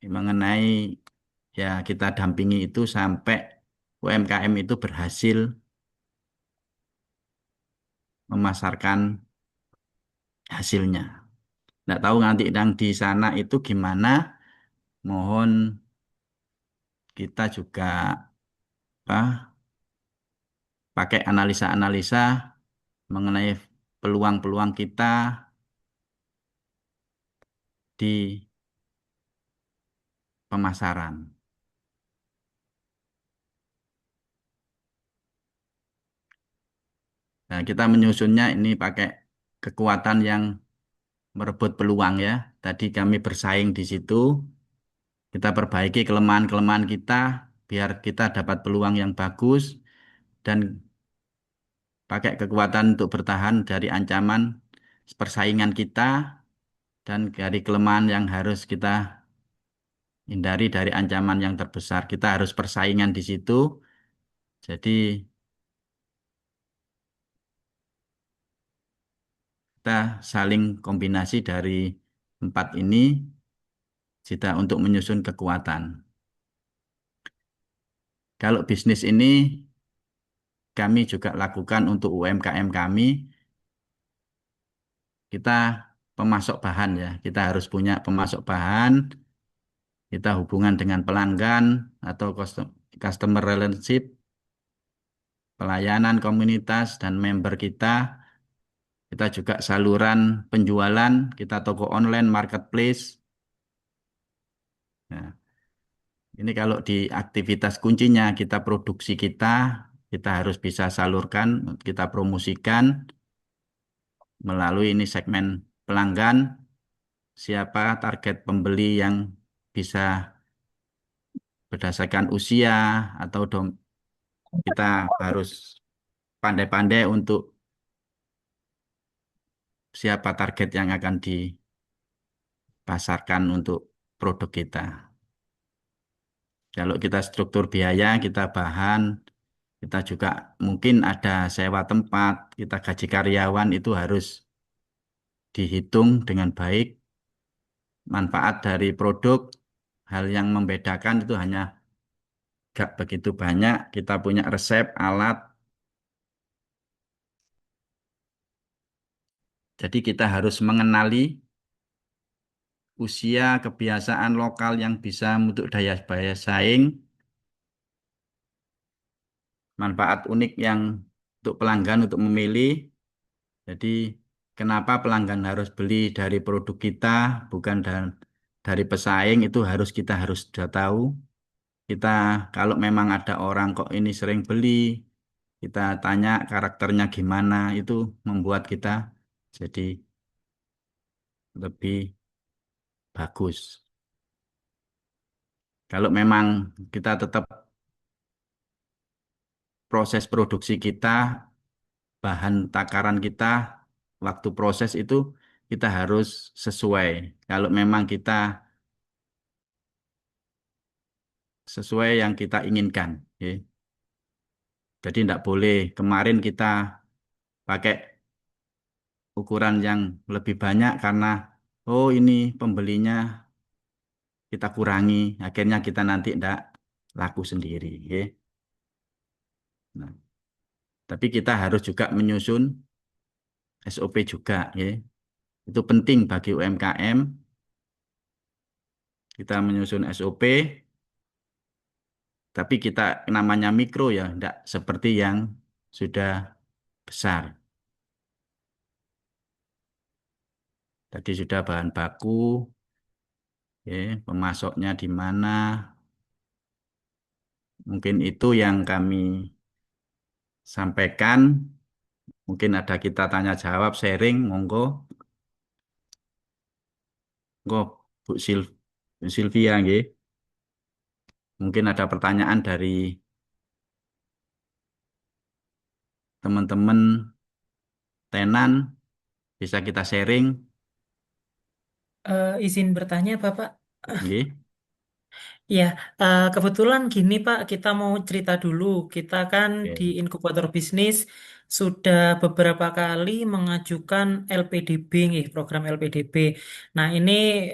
Speaker 4: mengenai ya kita dampingi itu sampai UMKM itu berhasil memasarkan hasilnya. Nggak tahu nanti yang di sana itu gimana. Mohon kita juga apa, pakai analisa-analisa mengenai peluang-peluang kita di pemasaran. Nah, kita menyusunnya ini pakai kekuatan yang merebut peluang ya. Tadi kami bersaing di situ, kita perbaiki kelemahan-kelemahan kita biar kita dapat peluang yang bagus dan pakai kekuatan untuk bertahan dari ancaman persaingan kita dan dari kelemahan yang harus kita hindari dari ancaman yang terbesar. Kita harus persaingan di situ. Jadi kita saling kombinasi dari empat ini kita untuk menyusun kekuatan. Kalau bisnis ini kami juga lakukan untuk UMKM kami, kita pemasok bahan ya. Kita harus punya pemasok bahan, kita hubungan dengan pelanggan atau customer relationship, pelayanan komunitas dan member kita. Kita juga saluran penjualan, kita toko online, marketplace. Nah, ini kalau di aktivitas kuncinya kita produksi kita harus bisa salurkan, kita promosikan melalui ini segmen pelanggan, siapa target pembeli yang bisa berdasarkan usia atau kita harus pandai-pandai untuk siapa target yang akan dipasarkan untuk produk kita. Kalau kita struktur biaya, kita bahan, kita juga mungkin ada sewa tempat, kita gaji karyawan itu harus dihitung dengan baik. Manfaat dari produk, hal yang membedakan itu hanya gak begitu banyak. Kita punya resep, alat. Jadi kita harus mengenali usia, kebiasaan lokal yang bisa untuk daya saing, manfaat unik yang untuk pelanggan untuk memilih. Jadi kenapa pelanggan harus beli dari produk kita, bukan dari pesaing itu kita harus sudah tahu. Kita kalau memang ada orang kok ini sering beli, kita tanya karakternya gimana, itu membuat kita jadi lebih bagus. Kalau memang kita tetap proses produksi kita, bahan takaran kita, waktu proses itu kita harus sesuai. Kalau memang kita sesuai yang kita inginkan, ya. Jadi tidak boleh kemarin kita pakai ukuran yang lebih banyak karena oh ini pembelinya kita kurangi, akhirnya kita nanti tidak laku sendiri, ya. Nah, tapi kita harus juga menyusun SOP juga, ya. Itu penting bagi UMKM, kita menyusun SOP, tapi kita namanya mikro ya, tidak seperti yang sudah besar. Tadi sudah bahan baku, ya, pemasoknya di mana, mungkin itu yang kami sampaikan. Mungkin ada kita tanya jawab, sharing, monggo. Monggo, Bu Sylvia, nggih. Mungkin ada pertanyaan dari teman-teman tenan, bisa kita sharing,
Speaker 3: Izin bertanya, Bapak.
Speaker 4: nggih.
Speaker 3: Ya, kebetulan gini Pak, kita mau cerita dulu. Kita kan di
Speaker 4: Oke.
Speaker 3: inkubator bisnis sudah beberapa kali mengajukan LPDB, nih, program LPDB. Nah, ini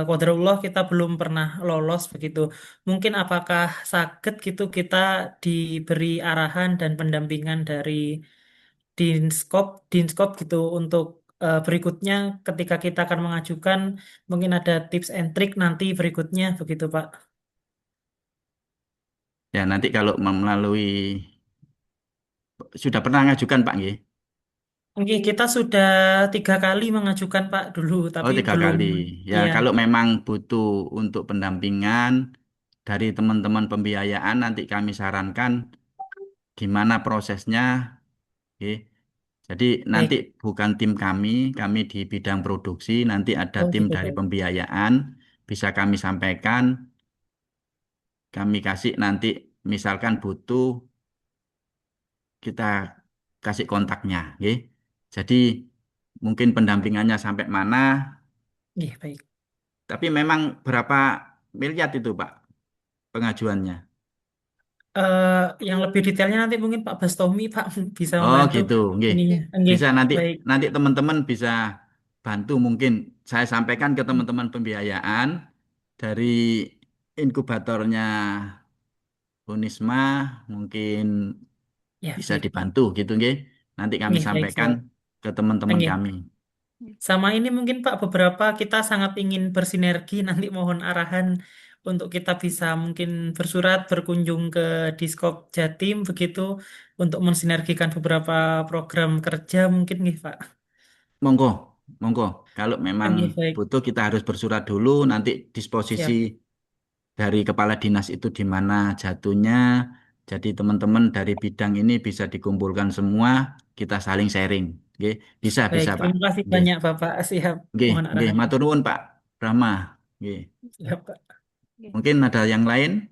Speaker 3: qadarullah kita belum pernah lolos begitu. Mungkin apakah sakit gitu kita diberi arahan dan pendampingan dari Dinskop gitu untuk berikutnya ketika kita akan mengajukan, mungkin ada tips and trick nanti berikutnya begitu Pak.
Speaker 4: Ya, nanti kalau melalui sudah pernah ngajukan Pak nggih?
Speaker 3: Oke, kita sudah 3 kali mengajukan Pak dulu,
Speaker 4: Oh,
Speaker 3: tapi
Speaker 4: 3 kali.
Speaker 3: belum.
Speaker 4: Ya,
Speaker 3: Iya,
Speaker 4: kalau memang butuh untuk pendampingan dari teman-teman pembiayaan, nanti kami sarankan gimana prosesnya. Oke. Jadi nanti
Speaker 3: baik.
Speaker 4: bukan tim kami di bidang produksi, nanti ada
Speaker 3: Oh
Speaker 4: tim
Speaker 3: gitu
Speaker 4: dari
Speaker 3: Pak.
Speaker 4: pembiayaan, bisa kami sampaikan, kami kasih nanti misalkan butuh, kita kasih kontaknya. Oke. Jadi mungkin pendampingannya sampai mana,
Speaker 3: Iya baik.
Speaker 4: tapi memang berapa miliar itu Pak pengajuannya?
Speaker 3: Eh, yang lebih detailnya nanti mungkin Pak Bastomi Pak bisa
Speaker 4: Oh
Speaker 3: membantu
Speaker 4: gitu, nggih.
Speaker 3: ininya. Oke,
Speaker 4: Bisa nanti
Speaker 3: baik.
Speaker 4: nanti teman-teman bisa bantu mungkin saya sampaikan ke teman-teman pembiayaan dari inkubatornya Unisma mungkin
Speaker 3: Ya
Speaker 4: bisa
Speaker 3: baik.
Speaker 4: dibantu gitu nggih. Nanti kami
Speaker 3: Oke, baik.
Speaker 4: sampaikan
Speaker 3: Siap.
Speaker 4: ke teman-teman
Speaker 3: Oke.
Speaker 4: kami.
Speaker 3: Sama ini mungkin Pak beberapa kita sangat ingin bersinergi nanti mohon arahan untuk kita bisa mungkin bersurat berkunjung ke Diskop Jatim begitu untuk mensinergikan beberapa program kerja mungkin nih Pak.
Speaker 4: Monggo, monggo. Kalau memang
Speaker 3: Oke, baik.
Speaker 4: butuh kita harus bersurat dulu nanti disposisi
Speaker 3: Siap.
Speaker 4: dari kepala dinas itu di mana jatuhnya. Jadi teman-teman dari bidang ini bisa dikumpulkan semua, kita saling sharing. Oke, bisa
Speaker 3: Baik,
Speaker 4: bisa Pak.
Speaker 3: terima kasih
Speaker 4: Oke,
Speaker 3: banyak Bapak. Siap.
Speaker 4: oke,
Speaker 3: Mohon
Speaker 4: oke.
Speaker 3: arahannya.
Speaker 4: Matur nuwun Pak Brahma. Oke.
Speaker 3: Siap, Pak.
Speaker 2: Oke.
Speaker 4: Mungkin ada yang lain?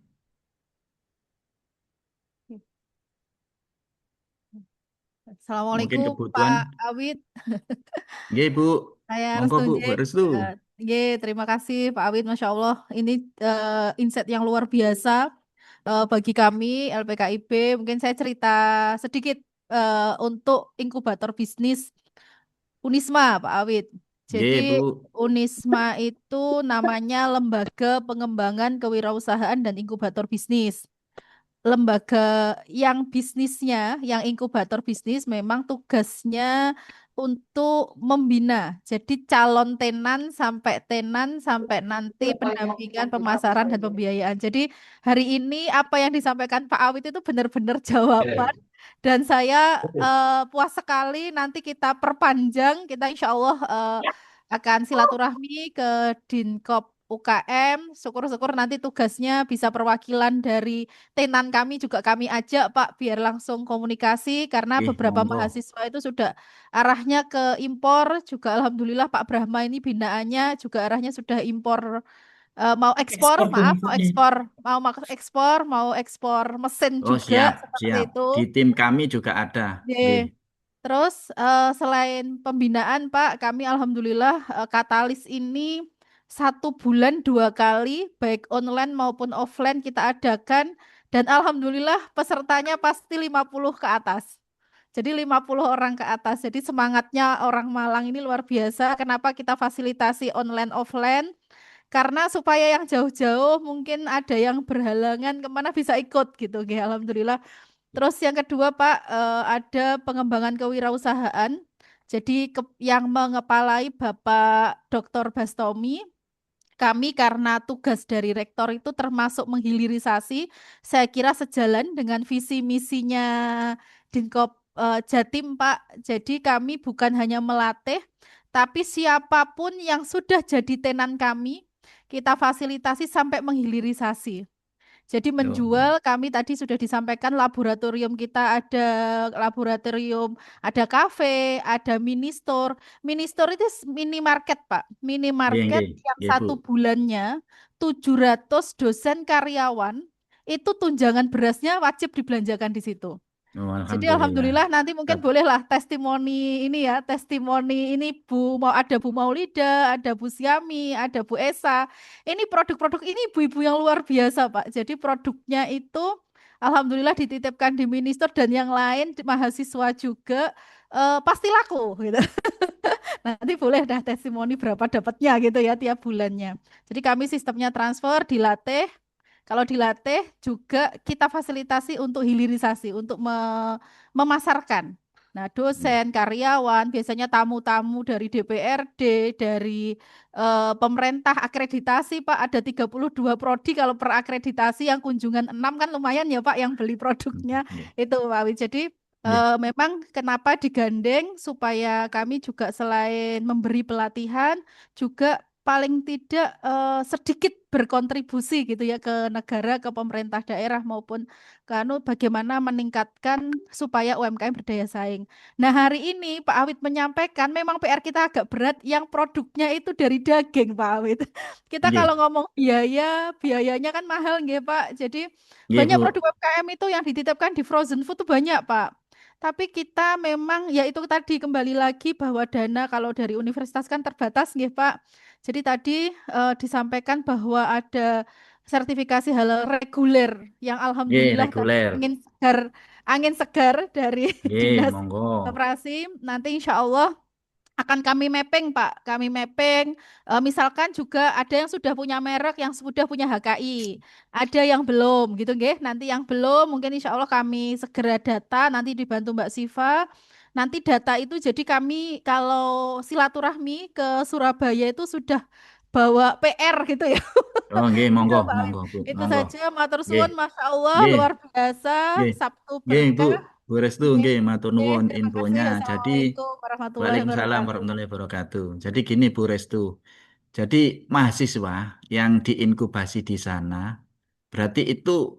Speaker 4: Mungkin
Speaker 2: Assalamualaikum
Speaker 4: kebutuhan.
Speaker 2: Pak Awid.
Speaker 4: Oke, Bu.
Speaker 2: Saya
Speaker 4: Monggo
Speaker 2: Restu
Speaker 4: Bu,
Speaker 2: J.
Speaker 4: Bu Restu.
Speaker 2: Terima kasih Pak Awid. Masya Allah, ini insight yang luar biasa bagi kami LPKIB. Mungkin saya cerita sedikit untuk inkubator bisnis Unisma, Pak Awid.
Speaker 4: Oke,
Speaker 2: Jadi
Speaker 4: Bu.
Speaker 2: Unisma itu namanya Lembaga Pengembangan Kewirausahaan dan Inkubator Bisnis. Lembaga yang bisnisnya, yang inkubator bisnis memang tugasnya untuk membina. Jadi tenan sampai nanti pendampingan, pemasaran dan pembiayaan. Jadi hari ini apa yang disampaikan Pak Awit itu benar-benar jawaban dan saya puas sekali nanti kita perpanjang, kita insya Allah akan silaturahmi ke Dinkop UKM, syukur-syukur nanti tugasnya bisa perwakilan dari tenan kami juga kami ajak Pak biar langsung komunikasi karena beberapa
Speaker 4: Monggo.
Speaker 2: mahasiswa itu sudah arahnya ke impor juga Alhamdulillah Pak Brahma ini binaannya juga arahnya sudah impor mau ekspor
Speaker 3: Ekspor tuh
Speaker 2: maaf
Speaker 3: maksudnya.
Speaker 2: mau ekspor mesin
Speaker 4: Oh,
Speaker 2: juga
Speaker 4: siap,
Speaker 2: seperti
Speaker 4: siap.
Speaker 2: itu.
Speaker 4: Di tim kami juga ada. Nggih.
Speaker 2: Oke. Terus selain pembinaan Pak, kami alhamdulillah Katalis ini 1 bulan 2 kali baik online maupun offline kita adakan dan alhamdulillah pesertanya pasti 50 ke atas. Jadi 50 orang ke atas. Jadi semangatnya orang Malang ini luar biasa. Kenapa kita fasilitasi online offline? Karena supaya yang jauh-jauh mungkin ada yang berhalangan kemana bisa ikut gitu. Oke, alhamdulillah. Terus yang kedua Pak, ada pengembangan kewirausahaan. Jadi yang mengepalai Bapak Dr. Bastomi, kami karena tugas dari rektor itu termasuk menghilirisasi, saya kira sejalan dengan visi misinya Dinkop Jatim Pak. Jadi kami bukan hanya melatih, tapi siapapun yang sudah jadi tenan kami, kita fasilitasi sampai menghilirisasi. Jadi
Speaker 4: Oh,
Speaker 2: menjual kami tadi sudah disampaikan laboratorium kita ada laboratorium, ada kafe, ada mini store. Mini store itu minimarket, Pak.
Speaker 4: nggih,
Speaker 2: Minimarket
Speaker 4: nggih.
Speaker 2: yang
Speaker 4: Nggih, Bu.
Speaker 2: 1 bulannya 700 dosen karyawan itu tunjangan berasnya wajib dibelanjakan di situ.
Speaker 4: Oh,
Speaker 2: Jadi
Speaker 4: alhamdulillah.
Speaker 2: alhamdulillah nanti mungkin
Speaker 4: Tet-
Speaker 2: bolehlah testimoni ini ya, testimoni ini ada Bu Maulida, ada Bu Siami, ada Bu Esa. Ini produk-produk ini ibu-ibu yang luar biasa, Pak. Jadi produknya itu alhamdulillah dititipkan di minister dan yang lain mahasiswa juga pasti laku gitu. Nanti boleh dah testimoni berapa dapatnya gitu ya tiap bulannya. Jadi kami sistemnya transfer, dilatih. Kalau dilatih juga kita fasilitasi untuk hilirisasi, untuk memasarkan. Nah, dosen, karyawan, biasanya tamu-tamu dari DPRD, dari pemerintah akreditasi, Pak, ada 32 prodi kalau per akreditasi yang kunjungan 6 kan lumayan ya, Pak, yang beli produknya
Speaker 4: Nggih.
Speaker 2: itu, Pak Wi. Jadi
Speaker 4: Nggih.
Speaker 2: memang kenapa digandeng supaya kami juga selain memberi pelatihan juga paling tidak sedikit berkontribusi gitu ya ke negara, ke pemerintah daerah maupun bagaimana meningkatkan supaya UMKM berdaya saing. Nah, hari ini Pak Awit menyampaikan memang PR kita agak berat yang produknya itu dari daging, Pak Awit. Kita kalau
Speaker 4: Nggih.
Speaker 2: ngomong biayanya kan mahal nggih, Pak. Jadi
Speaker 4: Nggih,
Speaker 2: banyak
Speaker 4: Bu.
Speaker 2: produk UMKM itu yang dititipkan di frozen food itu banyak, Pak. Tapi kita memang ya itu tadi kembali lagi bahwa dana kalau dari universitas kan terbatas nggih, Pak. Jadi tadi disampaikan bahwa ada sertifikasi halal reguler yang
Speaker 4: Nggih,
Speaker 2: alhamdulillah tadi
Speaker 4: reguler.
Speaker 2: angin segar dari
Speaker 4: Nggih,
Speaker 2: Dinas
Speaker 4: monggo.
Speaker 2: Koperasi. Nanti insya Allah akan kami mapping, Pak. Kami mapping, misalkan juga ada yang sudah punya merek, yang sudah punya HKI, ada yang belum, gitu, nggih. Nanti yang belum, mungkin insya Allah kami segera data, nanti dibantu Mbak Siva. Nanti data itu jadi kami kalau silaturahmi ke Surabaya itu sudah bawa PR gitu ya.
Speaker 4: Oh, nggih,
Speaker 2: Itu
Speaker 4: monggo,
Speaker 2: Pak Wid.
Speaker 4: monggo, Bu.
Speaker 2: Itu
Speaker 4: Monggo.
Speaker 2: saja, matur
Speaker 4: Nggih.
Speaker 2: suwun, Masya Allah,
Speaker 4: Nggih.
Speaker 2: luar biasa,
Speaker 4: Nggih.
Speaker 2: Sabtu
Speaker 4: Nggih, Bu.
Speaker 2: berkah.
Speaker 4: Bu Restu,
Speaker 2: Nggih,
Speaker 4: nggih, matur
Speaker 2: nggih,
Speaker 4: nuwun
Speaker 2: terima kasih.
Speaker 4: infonya. Jadi,
Speaker 2: Assalamualaikum warahmatullahi
Speaker 4: Waalaikumsalam
Speaker 2: wabarakatuh.
Speaker 4: warahmatullahi wabarakatuh. Jadi gini, Bu Restu. Jadi, mahasiswa yang diinkubasi di sana, berarti itu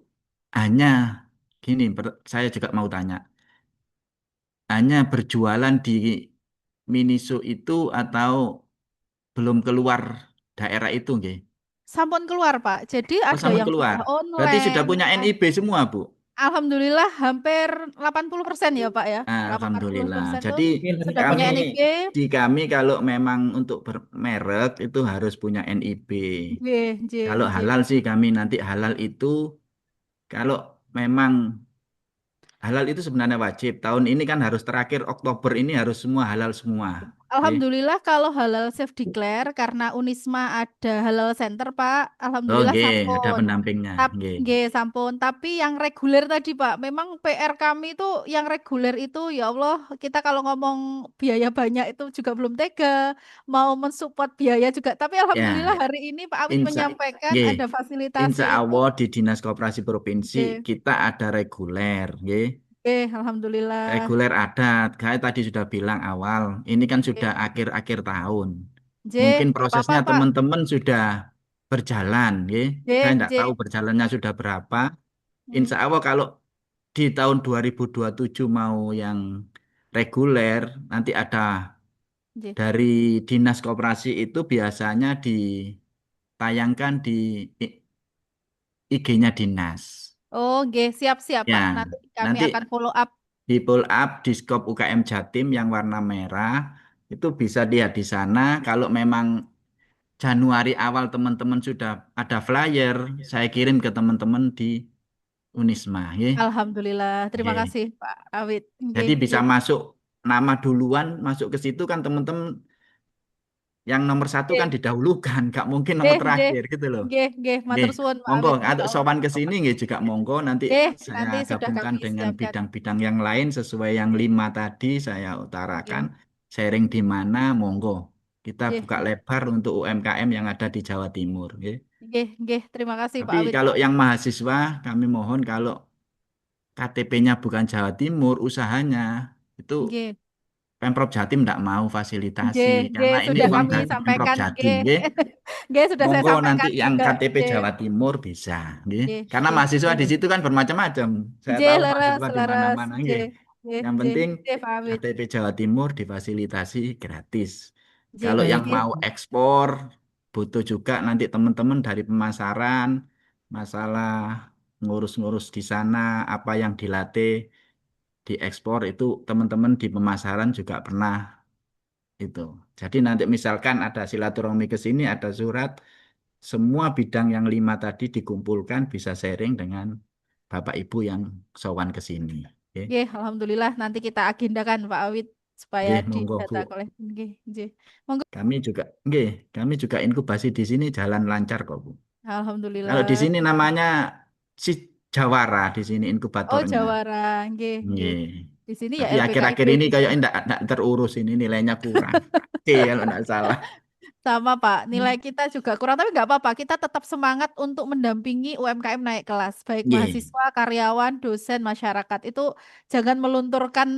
Speaker 4: hanya gini, saya juga mau tanya, hanya berjualan di Miniso itu atau belum keluar daerah itu, nggih?
Speaker 2: Sampun keluar, Pak. Jadi
Speaker 4: Oh,
Speaker 2: ada
Speaker 4: sama
Speaker 2: yang
Speaker 4: keluar.
Speaker 2: sudah
Speaker 4: Berarti sudah
Speaker 2: online.
Speaker 4: punya NIB semua, Bu.
Speaker 2: Alhamdulillah hampir 80% ya, Pak ya. 80%
Speaker 4: Alhamdulillah.
Speaker 2: tuh
Speaker 4: Jadi
Speaker 2: sudah
Speaker 3: Alhamdulillah.
Speaker 2: punya
Speaker 4: kami
Speaker 2: NIB.
Speaker 4: di kami kalau memang untuk bermerek itu harus punya NIB.
Speaker 2: Nggih, nggih,
Speaker 4: Kalau
Speaker 2: nggih.
Speaker 4: halal sih kami nanti halal itu kalau memang halal itu sebenarnya wajib. Tahun ini kan harus terakhir Oktober ini harus semua halal semua. Oke.
Speaker 2: Alhamdulillah kalau halal self declare karena Unisma ada halal center, Pak.
Speaker 4: Oh,
Speaker 2: Alhamdulillah
Speaker 4: nggih, ada
Speaker 2: sampun.
Speaker 4: pendampingnya. Nggih.
Speaker 2: Nggih, sampun. Tapi yang reguler tadi, Pak, memang PR kami itu yang reguler itu ya Allah, kita kalau ngomong biaya banyak itu juga belum tega, mau mensupport biaya juga. Tapi alhamdulillah
Speaker 4: Ya,
Speaker 2: hari ini Pak Awit
Speaker 4: insya,
Speaker 2: menyampaikan
Speaker 4: nggih.
Speaker 2: ada fasilitasi
Speaker 4: Insya
Speaker 2: itu.
Speaker 4: Allah di Dinas Koperasi Provinsi
Speaker 2: Nggih,
Speaker 4: kita ada reguler, nggih.
Speaker 2: nggih, alhamdulillah.
Speaker 4: Reguler ada, kayak tadi sudah bilang awal, ini kan sudah
Speaker 2: Nggih,
Speaker 4: akhir-akhir tahun.
Speaker 2: nggih,
Speaker 4: Mungkin
Speaker 2: nggak apa-apa,
Speaker 4: prosesnya
Speaker 2: Pak.
Speaker 4: teman-teman sudah, berjalan, nggih. Saya
Speaker 2: J,
Speaker 4: tidak tahu
Speaker 2: J,
Speaker 4: berjalannya sudah berapa.
Speaker 2: hmm,
Speaker 4: Insya Allah kalau di tahun 2027 mau yang reguler, nanti ada
Speaker 2: J.
Speaker 4: dari Dinas Koperasi itu biasanya ditayangkan di IG-nya dinas.
Speaker 2: Oh, G, siap-siap
Speaker 4: Ya,
Speaker 2: Pak. Nanti kami
Speaker 4: nanti
Speaker 2: akan follow up.
Speaker 4: di pull up di skop UKM Jatim yang warna merah itu bisa lihat di sana. Kalau memang Januari awal teman-teman sudah ada flyer, saya kirim ke teman-teman di Unisma, ya.
Speaker 2: Alhamdulillah. Terima
Speaker 4: Nggih.
Speaker 2: kasih Pak Awit. G,
Speaker 4: Jadi
Speaker 2: G,
Speaker 4: bisa masuk nama duluan, masuk ke situ kan teman-teman yang nomor satu kan
Speaker 2: G,
Speaker 4: didahulukan, nggak mungkin
Speaker 2: G,
Speaker 4: nomor
Speaker 2: G,
Speaker 4: terakhir gitu loh.
Speaker 2: G, G.
Speaker 4: Nggih,
Speaker 2: Matur suwun Pak
Speaker 4: monggo
Speaker 2: Awit. Insya
Speaker 4: atau
Speaker 2: Allah.
Speaker 4: sowan ke sini nggih juga monggo nanti
Speaker 2: G,
Speaker 4: saya
Speaker 2: nanti sudah
Speaker 4: gabungkan
Speaker 2: kami
Speaker 4: dengan
Speaker 2: siapkan.
Speaker 4: bidang-bidang yang lain sesuai yang 5 tadi saya utarakan
Speaker 2: G,
Speaker 4: sharing di mana monggo kita
Speaker 2: G,
Speaker 4: buka lebar untuk UMKM yang ada di Jawa Timur nggih.
Speaker 2: G, G. Terima kasih Pak
Speaker 4: Tapi
Speaker 2: Awit.
Speaker 4: kalau yang mahasiswa kami mohon kalau KTP-nya bukan Jawa Timur usahanya itu
Speaker 2: G,
Speaker 4: Pemprov Jatim tidak mau
Speaker 2: G,
Speaker 4: fasilitasi
Speaker 2: G.
Speaker 4: karena ini
Speaker 2: Sudah
Speaker 4: uang
Speaker 2: kami
Speaker 4: dari Pemprov
Speaker 2: sampaikan. G,
Speaker 4: Jatim nggih.
Speaker 2: G. Sudah saya
Speaker 4: Monggo nanti
Speaker 2: sampaikan
Speaker 4: yang
Speaker 2: juga.
Speaker 4: KTP
Speaker 2: G,
Speaker 4: Jawa Timur bisa, nggih.
Speaker 2: G,
Speaker 4: Karena
Speaker 2: G,
Speaker 4: mahasiswa di
Speaker 2: G.
Speaker 4: situ kan bermacam-macam. Saya
Speaker 2: J
Speaker 4: tahu
Speaker 2: laras,
Speaker 4: mahasiswa di
Speaker 2: laras,
Speaker 4: mana-mana,
Speaker 2: J,
Speaker 4: nggih.
Speaker 2: J,
Speaker 4: Yang
Speaker 2: J,
Speaker 4: penting
Speaker 2: J pamit,
Speaker 4: KTP Jawa Timur difasilitasi gratis.
Speaker 2: J,
Speaker 4: Kalau yang
Speaker 1: Baik,
Speaker 2: J,
Speaker 4: mau ekspor, butuh juga nanti teman-teman dari pemasaran, masalah ngurus-ngurus di sana, apa yang dilatih, diekspor itu teman-teman di pemasaran juga pernah itu. Jadi nanti misalkan ada silaturahmi ke sini, ada surat, semua bidang yang 5 tadi dikumpulkan bisa sharing dengan Bapak Ibu yang sowan ke sini. Oke.
Speaker 2: J, Alhamdulillah nanti kita agendakan Pak Awit supaya
Speaker 4: Nggih,
Speaker 2: di
Speaker 4: monggo Bu.
Speaker 2: data oleh J, J, monggo,
Speaker 4: Kami juga, nggih, kami juga inkubasi di sini jalan lancar kok Bu. Kalau di
Speaker 2: Alhamdulillah.
Speaker 4: sini namanya si Jawara di sini
Speaker 2: Oh
Speaker 4: inkubatornya.
Speaker 2: Jawara, J, J,
Speaker 4: Nggih.
Speaker 2: di sini ya
Speaker 4: Tapi
Speaker 2: LPKIP
Speaker 4: akhir-akhir ini kayak
Speaker 2: juga.
Speaker 4: enggak terurus ini nilainya kurang. Oke, kalau enggak salah.
Speaker 2: Sama Pak, nilai kita juga kurang tapi nggak apa-apa. Kita tetap semangat untuk mendampingi UMKM naik kelas, baik
Speaker 4: Nggih.
Speaker 2: mahasiswa, karyawan, dosen, masyarakat. Itu jangan melunturkan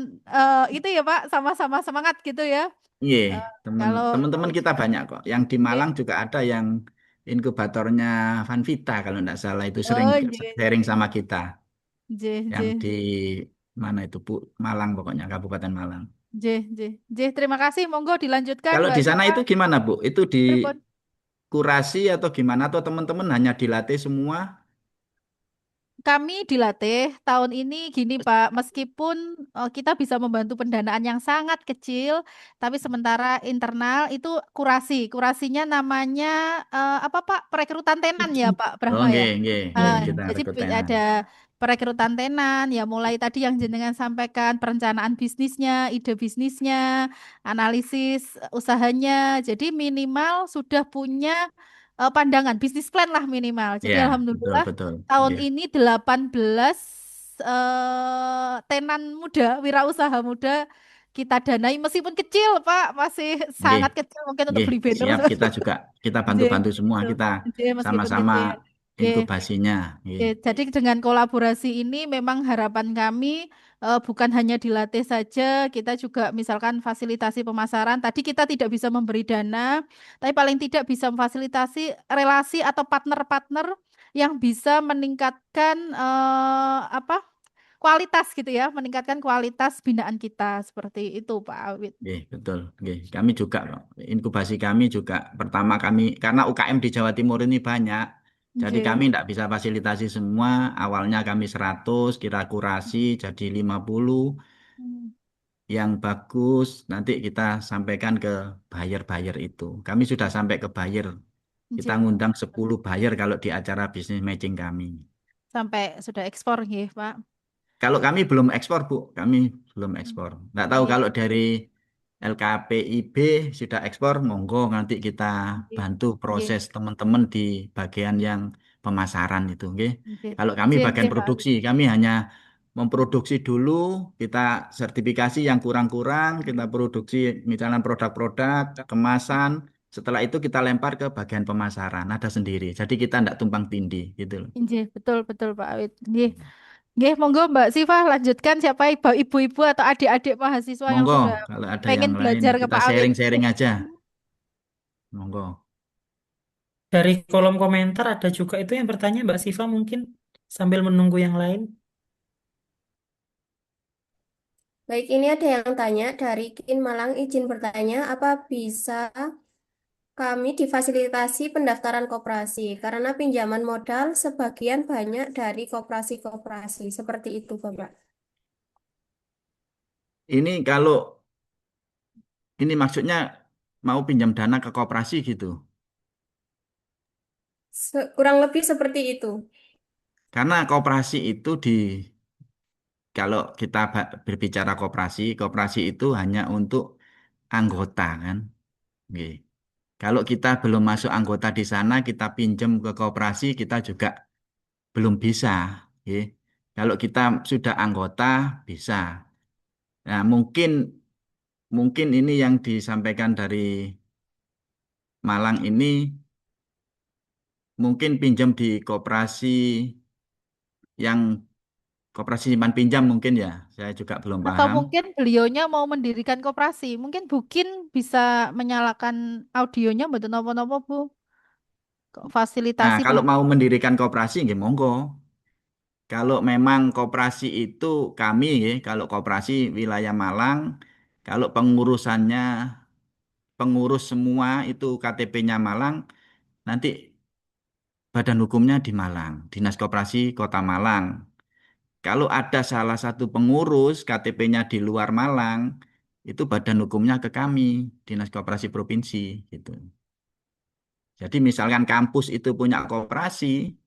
Speaker 2: itu ya Pak, sama-sama semangat gitu ya.
Speaker 4: Iya,
Speaker 2: Eh, kalau
Speaker 4: teman-teman kita banyak kok. Yang di
Speaker 2: J,
Speaker 4: Malang juga ada yang inkubatornya Vanvita kalau tidak salah itu sering
Speaker 2: oh J,
Speaker 4: sharing sama kita.
Speaker 2: J,
Speaker 4: Yang
Speaker 2: J,
Speaker 4: di mana itu Bu? Malang pokoknya Kabupaten Malang.
Speaker 2: J, J, J. Terima kasih. Monggo dilanjutkan
Speaker 4: Kalau
Speaker 2: Mbak
Speaker 4: di sana
Speaker 2: Siva.
Speaker 4: itu gimana Bu? Itu
Speaker 2: Pripun?
Speaker 4: dikurasi atau gimana? Atau teman-teman hanya dilatih semua?
Speaker 2: Kami dilatih tahun ini gini Pak, meskipun kita bisa membantu pendanaan yang sangat kecil, tapi sementara internal itu kurasi. Kurasinya namanya apa Pak? Perekrutan tenan ya Pak
Speaker 4: Oh,
Speaker 2: Brahma ya.
Speaker 4: nggih, nggih, nggih, kita
Speaker 2: Jadi
Speaker 4: rekrutenan.
Speaker 2: ada perekrutan tenan ya mulai tadi yang jenengan sampaikan perencanaan bisnisnya, ide bisnisnya, analisis usahanya. Jadi minimal sudah punya pandangan bisnis plan lah minimal. Jadi
Speaker 4: Ya, betul,
Speaker 2: alhamdulillah
Speaker 4: betul.
Speaker 2: tahun
Speaker 4: Nggih.
Speaker 2: ini 18 tenan muda, wirausaha muda kita danai meskipun kecil Pak, masih
Speaker 4: Nggih.
Speaker 2: sangat kecil mungkin untuk
Speaker 4: Nggih,
Speaker 2: beli banner.
Speaker 4: siap kita juga kita
Speaker 2: J,
Speaker 4: bantu-bantu semua
Speaker 2: gitu.
Speaker 4: kita
Speaker 2: J, meskipun
Speaker 4: sama-sama
Speaker 2: kecil. J.
Speaker 4: inkubasinya. Nggih.
Speaker 2: Jadi dengan kolaborasi ini memang harapan kami bukan hanya dilatih saja, kita juga misalkan fasilitasi pemasaran. Tadi kita tidak bisa memberi dana, tapi paling tidak bisa memfasilitasi relasi atau partner-partner yang bisa meningkatkan apa kualitas gitu ya, meningkatkan kualitas binaan kita seperti itu Pak Awit.
Speaker 4: Nggih, betul. Nggih, kami juga kok. Inkubasi kami juga pertama kami karena UKM di Jawa Timur ini banyak. Jadi kami
Speaker 2: J.
Speaker 4: tidak bisa fasilitasi semua. Awalnya kami 100, kita kurasi jadi 50
Speaker 2: Hmm.
Speaker 4: yang bagus. Nanti kita sampaikan ke buyer-buyer itu. Kami sudah sampai ke buyer. Kita
Speaker 2: J.
Speaker 4: ngundang 10 buyer kalau di acara bisnis matching kami.
Speaker 2: Sampai sudah ekspor ya Pak.
Speaker 4: Kalau kami belum ekspor, Bu, kami belum
Speaker 2: Hmm.
Speaker 4: ekspor. Nggak tahu
Speaker 2: J.
Speaker 4: kalau dari LKPIB sudah ekspor, monggo nanti kita
Speaker 2: J.
Speaker 4: bantu
Speaker 2: J.
Speaker 4: proses teman-teman di bagian yang pemasaran itu, nggih.
Speaker 2: J.
Speaker 4: Kalau kami
Speaker 2: J.
Speaker 4: bagian
Speaker 2: J. Pak.
Speaker 4: produksi, kami hanya memproduksi dulu, kita sertifikasi yang kurang-kurang, kita produksi misalnya produk-produk, kemasan, setelah itu kita lempar ke bagian pemasaran, ada sendiri. Jadi kita tidak tumpang tindih, gitu loh.
Speaker 2: Nggih, betul betul Pak Awit. Nggih. Nggih, monggo Mbak Siva lanjutkan siapa ibu-ibu atau adik-adik mahasiswa yang
Speaker 4: Monggo,
Speaker 2: sudah
Speaker 4: kalau ada
Speaker 2: pengen
Speaker 4: yang lain
Speaker 2: belajar ke
Speaker 4: kita
Speaker 2: Pak Awit.
Speaker 4: sharing-sharing aja. Monggo.
Speaker 3: Dari kolom komentar ada juga itu yang bertanya Mbak Siva mungkin sambil menunggu yang lain.
Speaker 1: Baik, ini ada yang tanya dari Kin Malang, izin bertanya, apa bisa kami difasilitasi pendaftaran koperasi? Karena pinjaman modal sebagian banyak dari koperasi-koperasi. Seperti itu, Bapak.
Speaker 4: Ini kalau ini maksudnya mau pinjam dana ke koperasi gitu.
Speaker 1: Kurang lebih seperti itu.
Speaker 4: Karena koperasi itu kalau kita berbicara koperasi, koperasi itu hanya untuk anggota kan. Nggih. Kalau kita belum masuk anggota di sana, kita pinjam ke koperasi, kita juga belum bisa. Nggih. Kalau kita sudah anggota, bisa. Nah, mungkin mungkin ini yang disampaikan dari Malang ini mungkin pinjam di koperasi yang koperasi simpan pinjam mungkin ya. Saya juga belum
Speaker 2: Atau
Speaker 4: paham.
Speaker 2: mungkin beliaunya mau mendirikan koperasi. Mungkin Bukin bisa menyalakan audionya mboten napa-napa, Bu.
Speaker 4: Nah,
Speaker 2: Fasilitasi
Speaker 4: kalau mau mendirikan koperasi, nggih monggo. Kalau memang koperasi itu kami, ya, kalau koperasi wilayah Malang, kalau pengurusannya, pengurus semua itu KTP-nya Malang, nanti badan hukumnya di Malang, Dinas Koperasi Kota Malang. Kalau ada salah satu pengurus KTP-nya di luar Malang, itu badan hukumnya ke kami, Dinas Koperasi Provinsi, gitu. Jadi misalkan kampus itu punya koperasi,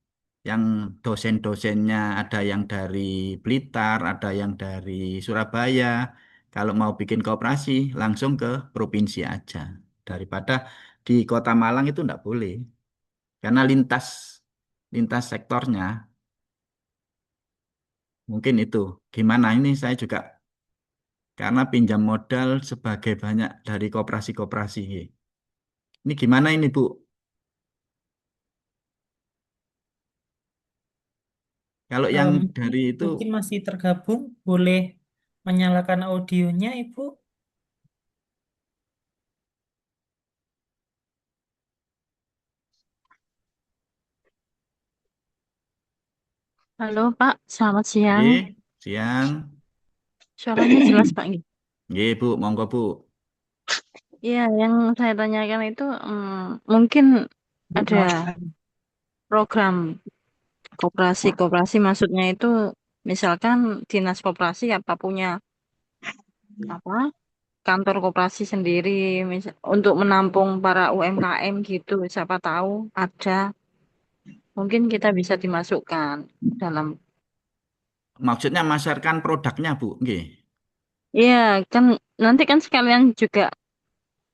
Speaker 4: yang dosen-dosennya ada yang dari Blitar, ada yang dari Surabaya. Kalau mau bikin koperasi, langsung ke provinsi aja. Daripada di Kota Malang itu enggak boleh, karena lintas lintas sektornya. Mungkin itu. Gimana ini saya juga karena pinjam modal sebagai banyak dari koperasi-koperasi. Ini gimana ini Bu? Kalau yang
Speaker 3: Mungkin
Speaker 4: dari itu
Speaker 3: mungkin masih tergabung, boleh menyalakan audionya, Ibu.
Speaker 5: Halo Pak, selamat siang.
Speaker 4: Nggih, siang.
Speaker 5: Suaranya jelas Pak. Nggih.
Speaker 4: Nggih, Bu, monggo Bu.
Speaker 5: Iya, yang saya tanyakan itu mungkin ada program koperasi maksudnya itu misalkan dinas koperasi apa punya apa kantor koperasi sendiri untuk menampung para UMKM gitu. Siapa tahu ada, mungkin kita bisa dimasukkan dalam.
Speaker 4: Maksudnya masarkan produknya, Bu. Nggih.
Speaker 5: Iya, kan nanti kan sekalian juga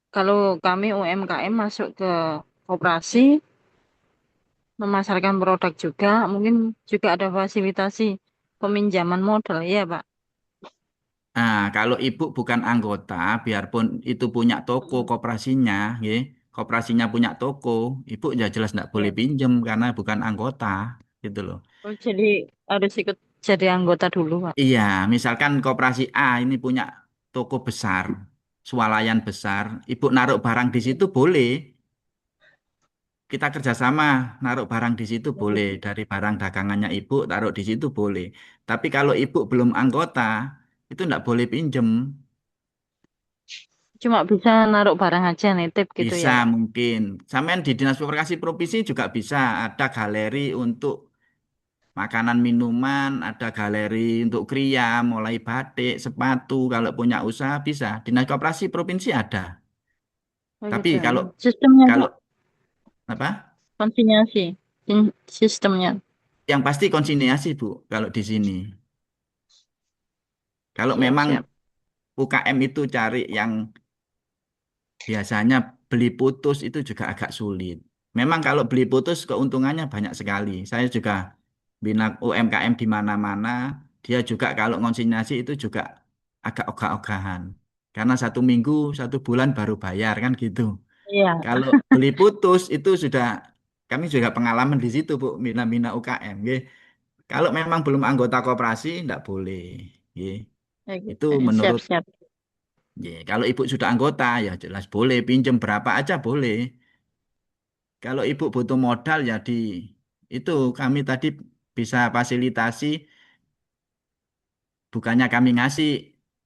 Speaker 5: kalau kami UMKM masuk ke koperasi memasarkan produk juga, mungkin juga ada fasilitasi peminjaman modal, ya Pak.
Speaker 4: Nah, kalau Ibu bukan anggota, biarpun itu punya toko
Speaker 5: Mm.
Speaker 4: koperasinya, nggih, koperasinya punya toko, Ibu ya jelas nggak boleh
Speaker 5: Ya.
Speaker 4: pinjem karena bukan anggota, gitu loh.
Speaker 5: Oh, jadi harus ikut jadi anggota dulu, Pak.
Speaker 4: Iya, misalkan koperasi A ini punya toko besar, swalayan besar, Ibu naruh barang di situ boleh. Kita kerjasama naruh barang di situ boleh, dari barang dagangannya ibu taruh di situ boleh. Tapi kalau ibu belum anggota itu nggak boleh pinjem.
Speaker 5: Cuma bisa naruh barang aja, nitip gitu
Speaker 4: Bisa
Speaker 5: ya, Pak.
Speaker 4: mungkin. Sampean di Dinas Koperasi Provinsi juga bisa ada galeri untuk makanan minuman, ada galeri untuk kria, mulai batik, sepatu. Kalau punya usaha bisa. Dinas Koperasi Provinsi ada.
Speaker 5: Oh
Speaker 4: Tapi
Speaker 5: gitu.
Speaker 4: kalau
Speaker 5: Sistemnya,
Speaker 4: kalau
Speaker 5: Pak,
Speaker 4: apa?
Speaker 5: konsinyasi. Sistemnya.
Speaker 4: Yang pasti konsinyasi Bu kalau di sini. Kalau memang
Speaker 5: Siap-siap.
Speaker 4: UKM itu cari yang biasanya beli putus itu juga agak sulit. Memang kalau beli putus keuntungannya banyak sekali. Saya juga bina UMKM di mana-mana, dia juga kalau konsinyasi itu juga agak ogah-ogahan. Karena 1 minggu, 1 bulan baru bayar kan gitu.
Speaker 5: Iya.
Speaker 4: Kalau beli putus itu sudah kami juga pengalaman di situ Bu, mina-mina UKM. Nggih. Kalau memang belum anggota koperasi, enggak boleh. Nggih.
Speaker 5: Ya,
Speaker 4: Itu
Speaker 5: gitu.
Speaker 4: menurut
Speaker 5: Siap-siap.
Speaker 4: ya, kalau ibu sudah anggota ya jelas boleh pinjem berapa aja boleh. Kalau ibu butuh modal ya itu kami tadi bisa fasilitasi, bukannya kami ngasih,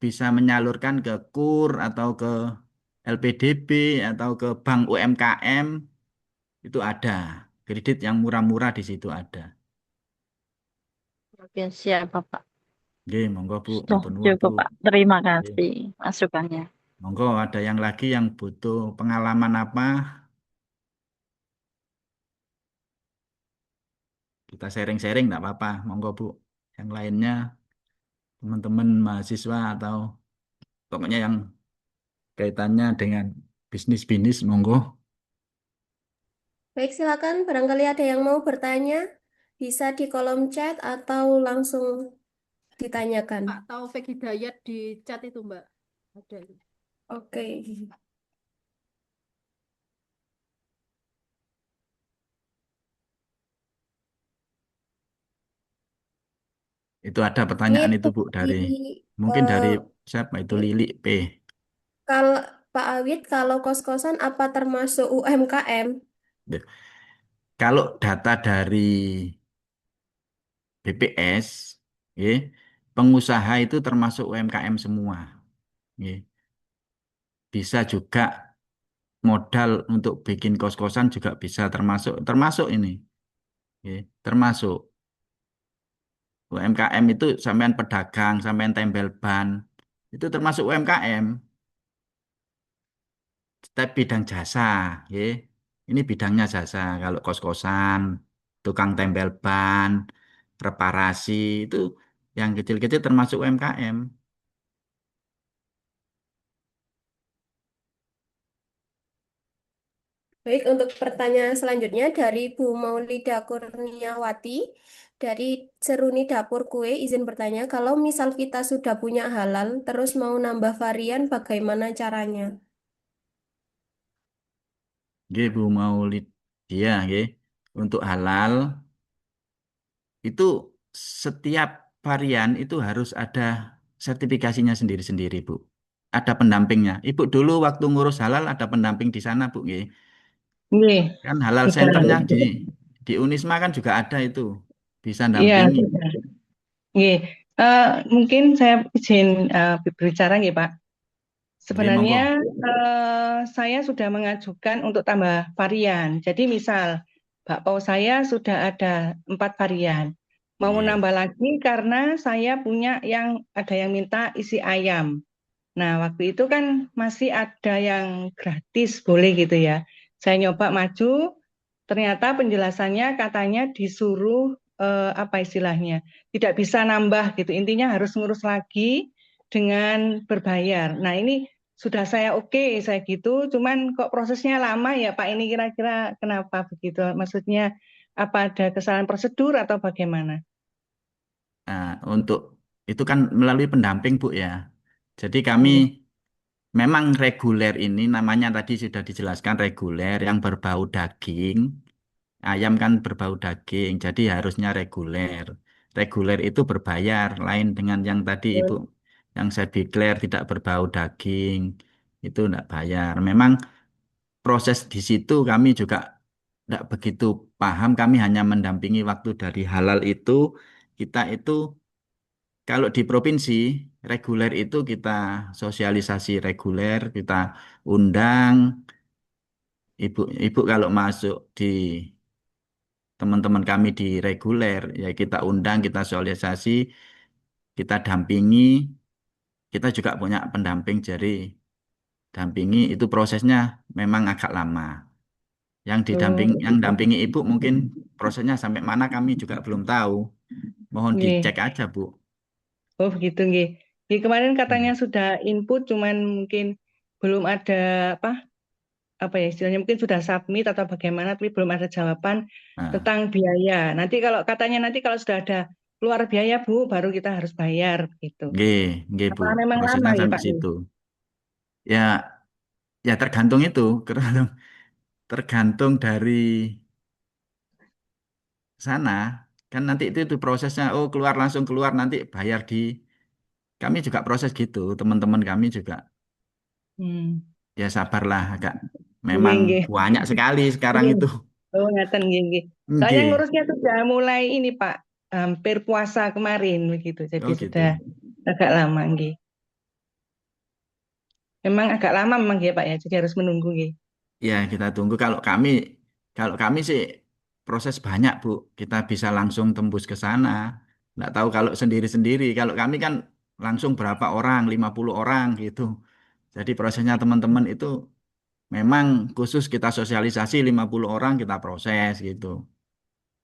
Speaker 4: bisa menyalurkan ke KUR atau ke LPDB atau ke bank UMKM itu ada. Kredit yang murah-murah di situ ada.
Speaker 5: Oke, siap, Bapak.
Speaker 4: Oke, monggo Bu,
Speaker 5: Sudah
Speaker 4: matur nuwun Bu.
Speaker 5: cukup, Pak. Terima
Speaker 4: Oke.
Speaker 5: kasih masukannya.
Speaker 4: Monggo ada yang lagi yang butuh pengalaman apa? Kita sharing-sharing enggak apa-apa. Monggo Bu. Yang lainnya teman-teman mahasiswa atau pokoknya yang kaitannya dengan bisnis-bisnis monggo.
Speaker 1: Baik, silakan. Barangkali ada yang mau bertanya, bisa di kolom chat atau langsung ditanyakan.
Speaker 2: Pak Taufik Hidayat di chat itu, Mbak. Ada.
Speaker 1: Oke.
Speaker 4: Itu ada
Speaker 1: Ini
Speaker 4: pertanyaan itu
Speaker 1: untuk
Speaker 4: Bu
Speaker 1: di
Speaker 4: dari mungkin dari
Speaker 1: eh,
Speaker 4: siapa itu Lili P.
Speaker 1: kalau Pak Awit, kalau kos-kosan apa termasuk UMKM?
Speaker 4: Kalau data dari BPS, ya, pengusaha itu termasuk UMKM semua. Ya. Bisa juga modal untuk bikin kos-kosan juga bisa termasuk termasuk ini. Ya. Termasuk UMKM itu sampean pedagang, sampean tempel ban, itu termasuk UMKM. Tapi bidang jasa, ya. Ini bidangnya jasa. Kalau kos-kosan, tukang tempel ban, reparasi itu yang kecil-kecil termasuk UMKM.
Speaker 1: Baik, untuk pertanyaan selanjutnya dari Bu Maulida Kurniawati dari Seruni Dapur Kue, izin bertanya, kalau misal kita sudah punya halal, terus mau nambah varian, bagaimana caranya?
Speaker 4: Nggih, Bu Maulid dia nggih. Untuk halal itu setiap varian itu harus ada sertifikasinya sendiri-sendiri, Bu. Ada pendampingnya. Ibu dulu waktu ngurus halal ada pendamping di sana, Bu, nggih.
Speaker 6: Nggih,
Speaker 4: Kan halal
Speaker 6: sudah.
Speaker 4: centernya di Unisma kan juga ada itu. Bisa
Speaker 6: Iya,
Speaker 4: dampingi.
Speaker 6: sudah. Nggih. Mungkin saya izin berbicara nggih, Pak.
Speaker 4: Nggih, monggo.
Speaker 6: Sebenarnya saya sudah mengajukan untuk tambah varian. Jadi misal bakpao saya sudah ada 4 varian. Mau
Speaker 4: Nggih.
Speaker 6: menambah lagi karena saya punya yang ada yang minta isi ayam. Nah, waktu itu kan masih ada yang gratis, boleh gitu ya. Saya nyoba maju, ternyata penjelasannya katanya disuruh apa istilahnya, tidak bisa nambah gitu. Intinya harus ngurus lagi dengan berbayar. Nah, ini sudah saya oke, saya gitu. Cuman kok prosesnya lama ya, Pak? Ini kira-kira kenapa begitu? Maksudnya apa ada kesalahan prosedur atau bagaimana?
Speaker 4: Nah, untuk itu kan melalui pendamping, Bu ya. Jadi kami
Speaker 6: Nggih.
Speaker 4: memang reguler ini namanya tadi sudah dijelaskan reguler yang berbau daging. Ayam kan berbau daging, jadi harusnya reguler. Reguler itu berbayar, lain dengan yang tadi Ibu, yang saya declare tidak berbau daging, itu tidak bayar. Memang proses di situ kami juga tidak begitu paham, kami hanya mendampingi waktu dari halal itu, kita itu kalau di provinsi, reguler itu kita sosialisasi reguler, kita undang, ibu kalau masuk di teman-teman kami di reguler, ya kita undang, kita sosialisasi, kita dampingi, kita juga punya pendamping jadi dampingi itu prosesnya memang agak lama.
Speaker 6: Oh,
Speaker 4: Yang dampingi ibu mungkin prosesnya sampai mana kami juga belum tahu. Mohon
Speaker 6: nggih.
Speaker 4: dicek aja, Bu.
Speaker 6: Oh begitu nggih. Di kemarin katanya
Speaker 4: Hmm.
Speaker 6: sudah input, cuman mungkin belum ada apa apa ya istilahnya mungkin sudah submit atau bagaimana, tapi belum ada jawaban
Speaker 4: Nah,
Speaker 6: tentang biaya. Nanti kalau katanya nanti kalau sudah ada keluar biaya Bu, baru kita harus bayar gitu.
Speaker 4: nggih, nggih, Bu.
Speaker 6: Apakah memang lama
Speaker 4: Prosesnya
Speaker 6: ya
Speaker 4: sampai
Speaker 6: Pak?
Speaker 4: situ. Ya, ya tergantung itu, tergantung tergantung dari sana. Kan nanti itu prosesnya, oh keluar langsung keluar nanti bayar di kami juga proses gitu, teman-teman kami juga
Speaker 6: Hmm.
Speaker 4: ya sabarlah agak
Speaker 6: Nggih,
Speaker 4: memang
Speaker 6: nggih.
Speaker 4: banyak sekali sekarang
Speaker 6: Nggih.
Speaker 4: itu.
Speaker 6: Oh, ngaten nggih, nggih. Soalnya
Speaker 4: Nggih.
Speaker 6: ngurusnya sudah mulai ini, Pak. Hampir puasa kemarin begitu. Jadi
Speaker 4: Oh
Speaker 6: sudah
Speaker 4: gitu.
Speaker 6: agak lama, nggih. Memang agak lama memang ya, Pak ya. Jadi harus menunggu, nggih.
Speaker 4: Ya, kita tunggu. Kalau kami sih proses banyak, Bu. Kita bisa langsung tembus ke sana. Nggak tahu kalau sendiri-sendiri. Kalau kami kan langsung berapa orang, 50 orang gitu. Jadi prosesnya teman-teman itu memang khusus kita sosialisasi 50 orang kita proses gitu.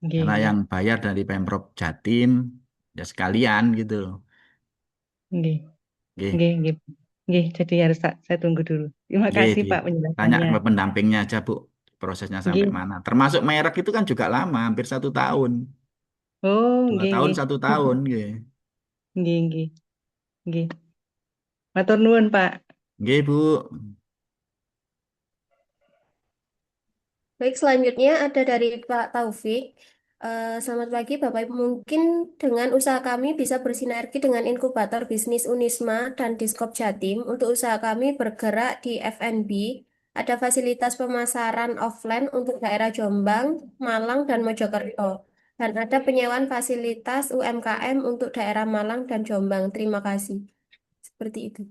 Speaker 6: Nggih,
Speaker 4: Karena
Speaker 6: nggih.
Speaker 4: yang bayar dari Pemprov Jatim ya sekalian gitu loh.
Speaker 6: Nggih.
Speaker 4: Nggih,
Speaker 6: Nggih, nggih. Nggih, jadi harus saya tunggu dulu. Terima
Speaker 4: nggih,
Speaker 6: kasih Pak
Speaker 4: tanya
Speaker 6: penjelasannya.
Speaker 4: ke pendampingnya aja, Bu. Prosesnya sampai
Speaker 6: Nggih.
Speaker 4: mana. Termasuk merek itu kan juga lama, hampir 1 tahun.
Speaker 6: Oh,
Speaker 4: Dua
Speaker 6: nggih,
Speaker 4: tahun,
Speaker 6: nggih.
Speaker 4: 1 tahun. Nggih,
Speaker 6: Nggih, nggih. Nggih. Matur nuwun, Pak.
Speaker 4: nggih, Bu.
Speaker 1: Baik, selanjutnya ada dari Pak Taufik. Selamat pagi Bapak Ibu. Mungkin dengan usaha kami bisa bersinergi dengan inkubator bisnis Unisma dan Diskop Jatim. Untuk usaha kami bergerak di F&B. Ada fasilitas pemasaran offline untuk daerah Jombang, Malang, dan Mojokerto. Dan ada penyewaan fasilitas UMKM untuk daerah Malang dan Jombang. Terima kasih. Seperti itu.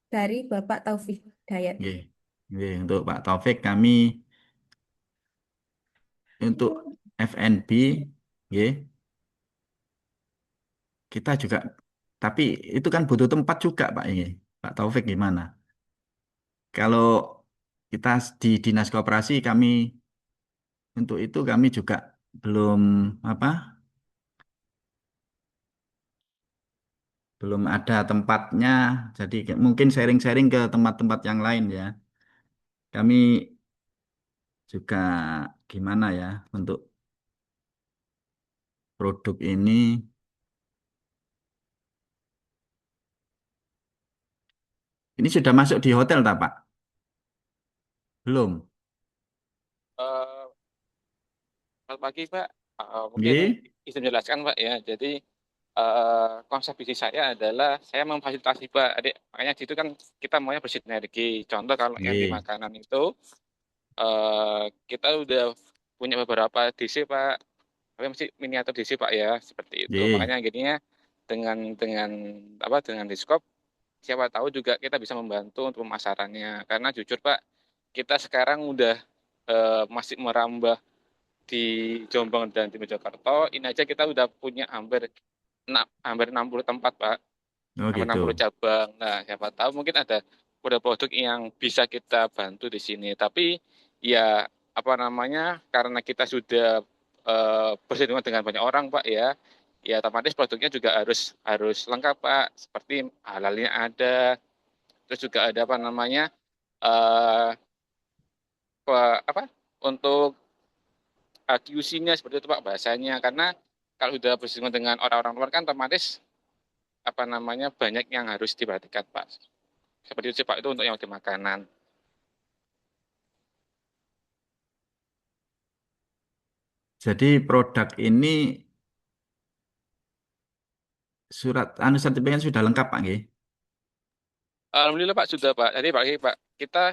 Speaker 1: Dari Bapak Taufik Dayat.
Speaker 4: Nggih. Nggih, untuk Pak Taufik kami untuk FNB nggih, kita juga tapi itu kan butuh tempat juga, Pak ini. Pak Taufik gimana? Kalau kita di Dinas Koperasi kami untuk itu kami juga belum apa? Belum ada tempatnya. Jadi mungkin sharing-sharing ke tempat-tempat yang lain ya. Kami juga gimana ya untuk produk ini. Ini sudah masuk di hotel tak, Pak? Belum.
Speaker 7: Eh, Selamat pagi, Pak. Mungkin
Speaker 4: Nggih.
Speaker 7: bisa menjelaskan, Pak ya. Jadi konsep bisnis saya adalah saya memfasilitasi, Pak. Adik, makanya di situ kan kita maunya bersinergi. Contoh kalau yang di
Speaker 4: Nggih.
Speaker 7: makanan itu kita udah punya beberapa DC, Pak. Tapi masih miniatur DC, Pak ya, seperti itu.
Speaker 4: Nggih.
Speaker 7: Makanya jadinya dengan apa dengan Diskop, siapa tahu juga kita bisa membantu untuk pemasarannya. Karena jujur, Pak, kita sekarang udah masih merambah di Jombang dan di Mojokerto, ini aja kita udah punya hampir 60 tempat, Pak.
Speaker 4: Oh
Speaker 7: Hampir
Speaker 4: gitu.
Speaker 7: 60 cabang. Nah, siapa tahu mungkin ada produk-produk yang bisa kita bantu di sini. Tapi ya apa namanya? Karena kita sudah bersinggungan dengan banyak orang, Pak ya. Ya otomatis produknya juga harus lengkap, Pak. Seperti halalnya ada, terus juga ada apa namanya? eh apa? Untuk QC-nya seperti itu Pak bahasanya karena kalau sudah bersinggungan dengan orang-orang luar kan otomatis apa namanya banyak yang harus diperhatikan Pak. Seperti itu sih Pak itu untuk yang di makanan.
Speaker 4: Jadi produk ini surat anu sertifikatnya sudah lengkap, Pak nggih?
Speaker 7: Alhamdulillah Pak sudah Pak. Jadi Pak kita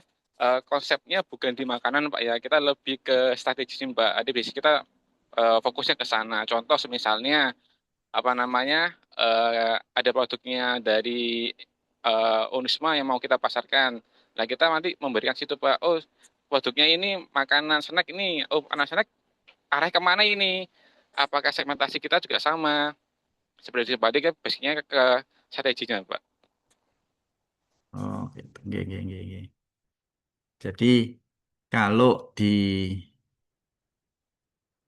Speaker 7: konsepnya bukan di makanan Pak ya. Kita lebih ke strategi sih Pak. Jadi biasanya kita fokusnya ke sana. Contoh misalnya apa namanya ada produknya dari Unisma yang mau kita pasarkan. Nah kita nanti memberikan situ Pak. Oh produknya ini makanan snack ini. Oh makanan snack arah kemana ini? Apakah segmentasi kita juga sama? Seperti itu Pak. Jadi kan basicnya ke strateginya Pak.
Speaker 4: Oh gitu. Nggih, nggih, nggih, nggih. Jadi kalau di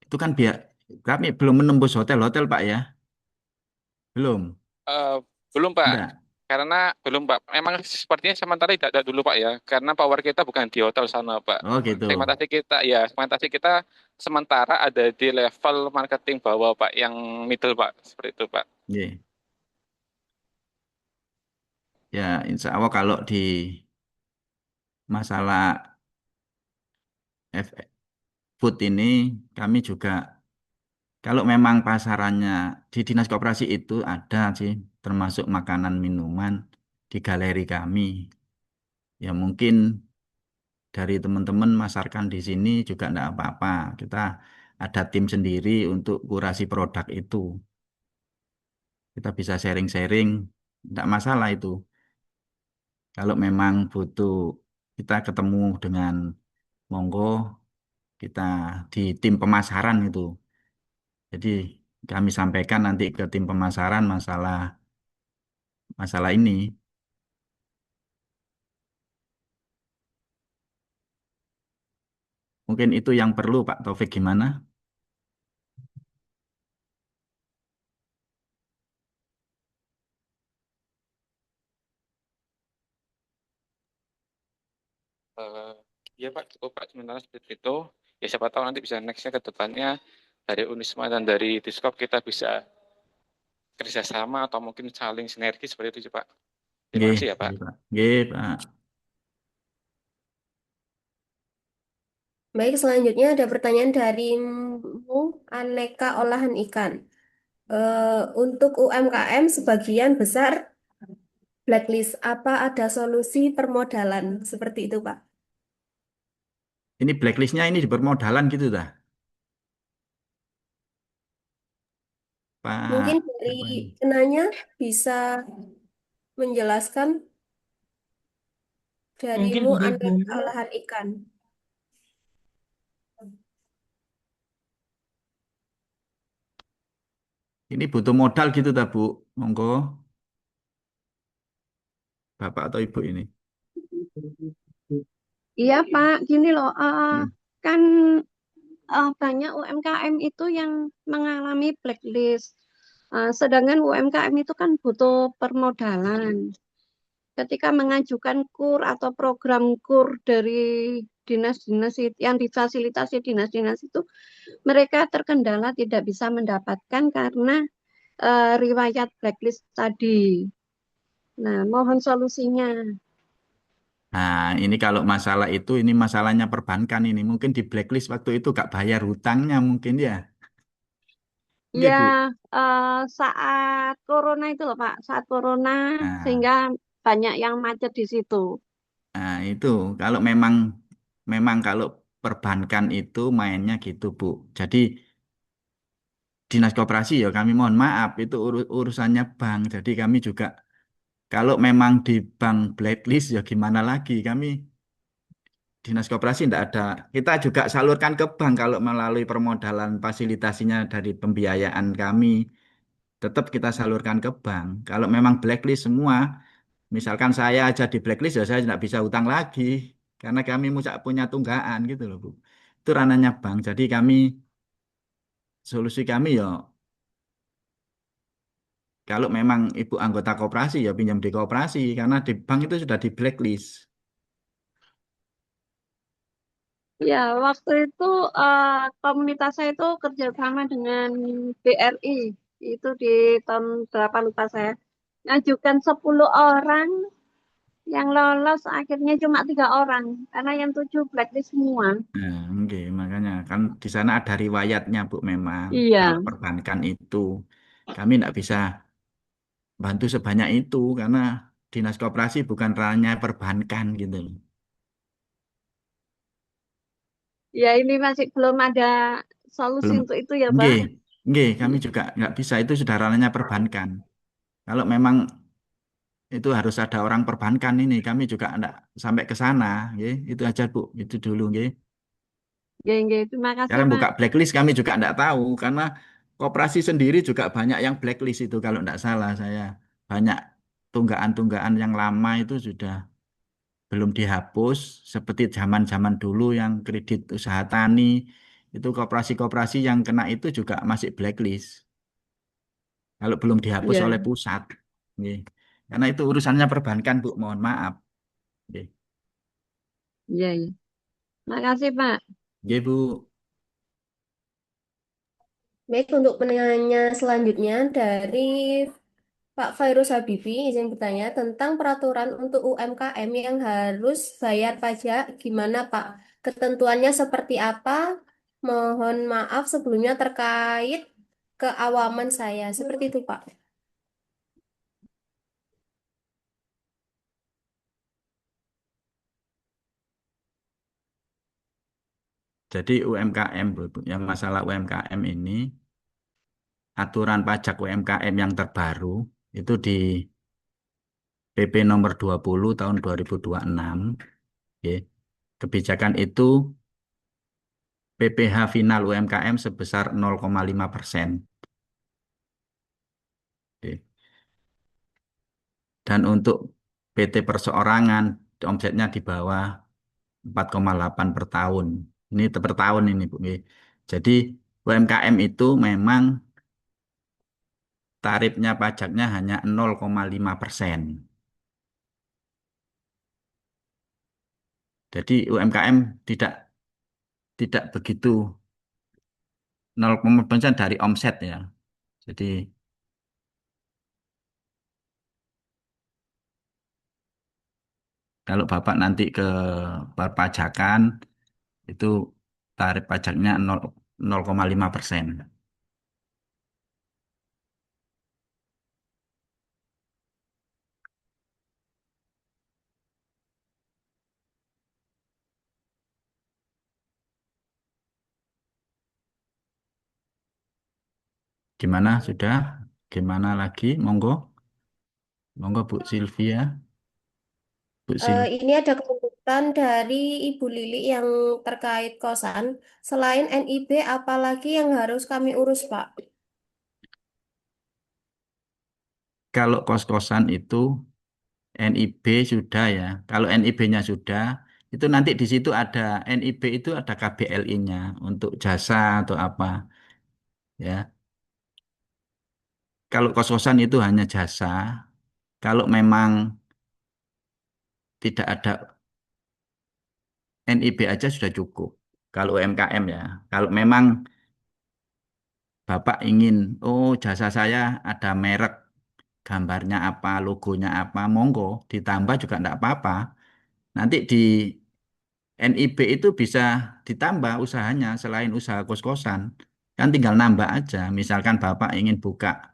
Speaker 4: itu kan biar kami belum menembus hotel-hotel, Pak ya? Belum.
Speaker 7: Eh, belum Pak.
Speaker 4: Enggak.
Speaker 7: Karena belum Pak. Memang sepertinya sementara tidak dulu Pak ya. Karena power kita bukan di hotel sana Pak.
Speaker 4: Oh gitu.
Speaker 7: Segmentasi kita sementara ada di level marketing bawah Pak, yang middle Pak. Seperti itu Pak.
Speaker 4: Nggih. Ya, insya Allah kalau di masalah F food ini kami juga kalau memang pasarannya di Dinas Koperasi itu ada sih termasuk makanan minuman di galeri kami. Ya mungkin dari teman-teman masarkan di sini juga enggak apa-apa. Kita ada tim sendiri untuk kurasi produk itu. Kita bisa sharing-sharing, enggak masalah itu. Kalau memang butuh kita ketemu dengan monggo kita di tim pemasaran itu. Jadi kami sampaikan nanti ke tim pemasaran masalah masalah ini. Mungkin itu yang perlu Pak Taufik gimana?
Speaker 7: Eh, ya Pak, cukup Pak, sementara seperti itu. Ya siapa tahu nanti bisa nextnya ke depannya dari Unisma dan dari Diskop kita bisa kerjasama atau mungkin saling sinergi seperti itu sih Pak. Terima
Speaker 4: Nggih,
Speaker 7: kasih ya Pak.
Speaker 4: nggih, Pak. Nggih, Pak.
Speaker 1: Baik, selanjutnya ada pertanyaan dari Aneka Olahan Ikan. Untuk UMKM sebagian besar blacklist, apa ada solusi permodalan seperti itu, Pak?
Speaker 4: Ini blacklistnya ini di permodalan gitu dah. Pak,
Speaker 1: Mungkin dari
Speaker 4: siapa ini?
Speaker 1: penanya bisa menjelaskan
Speaker 3: Mungkin
Speaker 1: darimu
Speaker 3: Bu Ibu.
Speaker 1: Aneka Olahan Ikan.
Speaker 4: Ini butuh modal gitu dah, Bu. Monggo, Bapak atau Ibu ini.
Speaker 8: Iya Pak, gini loh,
Speaker 4: Hmm.
Speaker 8: kan banyak UMKM itu yang mengalami blacklist. Sedangkan UMKM itu kan butuh permodalan. Ketika mengajukan KUR atau program KUR dari dinas-dinas yang difasilitasi dinas-dinas itu, mereka terkendala tidak bisa mendapatkan karena riwayat blacklist tadi. Nah, mohon solusinya.
Speaker 4: Nah, ini kalau masalah itu, ini masalahnya perbankan ini. Mungkin di blacklist waktu itu gak bayar hutangnya mungkin ya.
Speaker 8: Ya,
Speaker 4: Nggih, Bu.
Speaker 8: saat corona itu loh Pak, saat corona
Speaker 4: Nah,
Speaker 8: sehingga banyak yang macet di situ.
Speaker 4: nah itu kalau memang memang kalau perbankan itu mainnya gitu, Bu. Jadi Dinas Koperasi ya kami mohon maaf itu urusannya bank. Jadi kami juga kalau memang di bank blacklist ya gimana lagi kami Dinas Koperasi tidak ada. Kita juga salurkan ke bank kalau melalui permodalan fasilitasinya dari pembiayaan kami tetap kita salurkan ke bank. Kalau memang blacklist semua, misalkan saya aja di blacklist ya saya tidak bisa utang lagi karena kami punya tunggaan gitu loh Bu. Itu ranahnya bank. Jadi kami solusi kami ya kalau memang ibu anggota koperasi ya pinjam di koperasi karena di bank itu sudah di blacklist.
Speaker 8: Ya, waktu itu eh, komunitas saya itu kerjasama dengan BRI. Itu di tahun berapa lupa saya. Ngajukan 10 orang, yang lolos akhirnya cuma 3 orang. Karena yang 7 blacklist semua.
Speaker 4: Nah, oke, makanya kan di sana ada riwayatnya Bu memang. Kalau
Speaker 8: Iya,
Speaker 4: perbankan itu kami tidak bisa bantu sebanyak itu karena dinas koperasi bukan ranahnya perbankan gitu.
Speaker 8: ya ini masih belum ada solusi
Speaker 4: Belum,
Speaker 8: untuk itu ya Pak.
Speaker 4: nggih, nggih, kami juga nggak bisa itu sudah ranahnya perbankan. Kalau memang itu harus ada orang perbankan ini, kami juga enggak sampai ke sana, nggih. Itu aja Bu, itu dulu, nggih.
Speaker 8: Ya, terima kasih
Speaker 4: Sekarang
Speaker 8: Pak.
Speaker 4: buka blacklist kami juga enggak tahu karena koperasi sendiri juga banyak yang blacklist itu kalau enggak salah saya. Banyak tunggaan-tunggaan yang lama itu sudah belum dihapus seperti zaman-zaman dulu yang kredit usaha tani itu koperasi-koperasi yang kena itu juga masih blacklist. Kalau belum dihapus
Speaker 8: Ya,
Speaker 4: oleh pusat. Nggih. Karena itu urusannya perbankan, Bu. Mohon maaf. Nggih.
Speaker 8: ya. Makasih Pak.
Speaker 4: Nggih, Bu.
Speaker 1: Baik, untuk penanya selanjutnya dari Pak Fairuz Habibi, izin bertanya tentang peraturan untuk UMKM yang harus bayar pajak, gimana Pak? Ketentuannya seperti apa? Mohon maaf sebelumnya terkait keawaman saya. Seperti itu, Pak.
Speaker 4: Jadi UMKM, Bu, yang masalah UMKM ini, aturan pajak UMKM yang terbaru itu di PP nomor 20 tahun 2026. Oke. Kebijakan itu PPh final UMKM sebesar 0,5%. Oke. Dan untuk PT perseorangan omsetnya di bawah 4,8 per tahun. Ini per tahun ini, Bu. Oke. Jadi UMKM itu memang tarifnya pajaknya hanya 0,5%. Jadi UMKM tidak tidak begitu 0,5% dari omset ya. Jadi kalau Bapak nanti ke perpajakan itu tarif pajaknya 0,5%. Gimana sudah? Gimana lagi? Monggo, monggo Bu Sylvia, Bu
Speaker 1: Ini ada kelanjutan dari Ibu Lili yang terkait kosan. Selain NIB, apalagi yang harus kami urus, Pak?
Speaker 4: Kalau kos-kosan itu NIB sudah ya. Kalau NIB-nya sudah, itu nanti di situ ada NIB itu ada KBLI-nya untuk jasa atau apa ya. Kalau kos-kosan itu hanya jasa. Kalau memang tidak ada NIB aja sudah cukup. Kalau UMKM ya. Kalau memang Bapak ingin, oh jasa saya ada merek, gambarnya apa, logonya apa, monggo ditambah juga enggak apa-apa. Nanti di NIB itu bisa ditambah usahanya selain usaha kos-kosan. Kan tinggal nambah aja. Misalkan Bapak ingin buka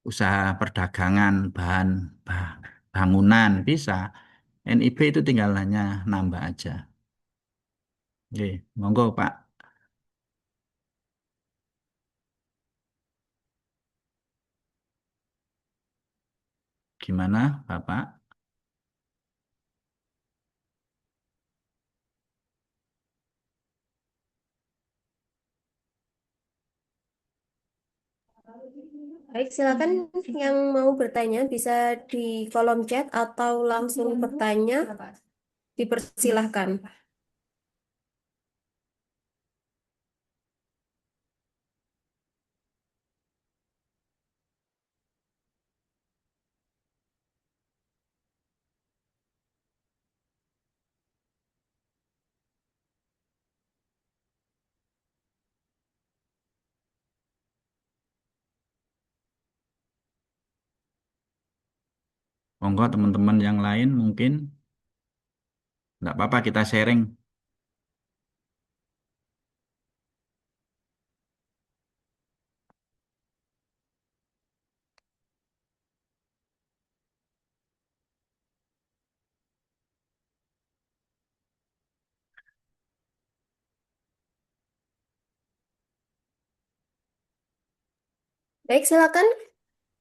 Speaker 4: usaha perdagangan bah- bangunan bisa. NIB itu tinggal hanya nambah aja. Oke, monggo Pak. Gimana Bapak?
Speaker 1: Baik, silakan yang mau bertanya bisa di kolom chat atau langsung bertanya, dipersilahkan.
Speaker 4: Monggo teman-teman yang lain mungkin enggak apa-apa kita sharing.
Speaker 1: Baik, silakan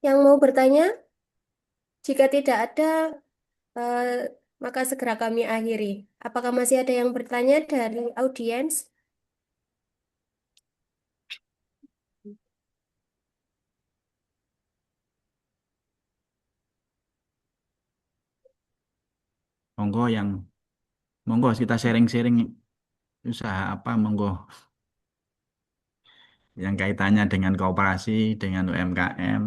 Speaker 1: yang mau bertanya. Jika tidak ada, eh, maka segera kami akhiri. Apakah masih ada yang bertanya dari audiens?
Speaker 4: Monggo yang monggo kita sharing-sharing usaha apa monggo yang kaitannya dengan kooperasi, dengan UMKM.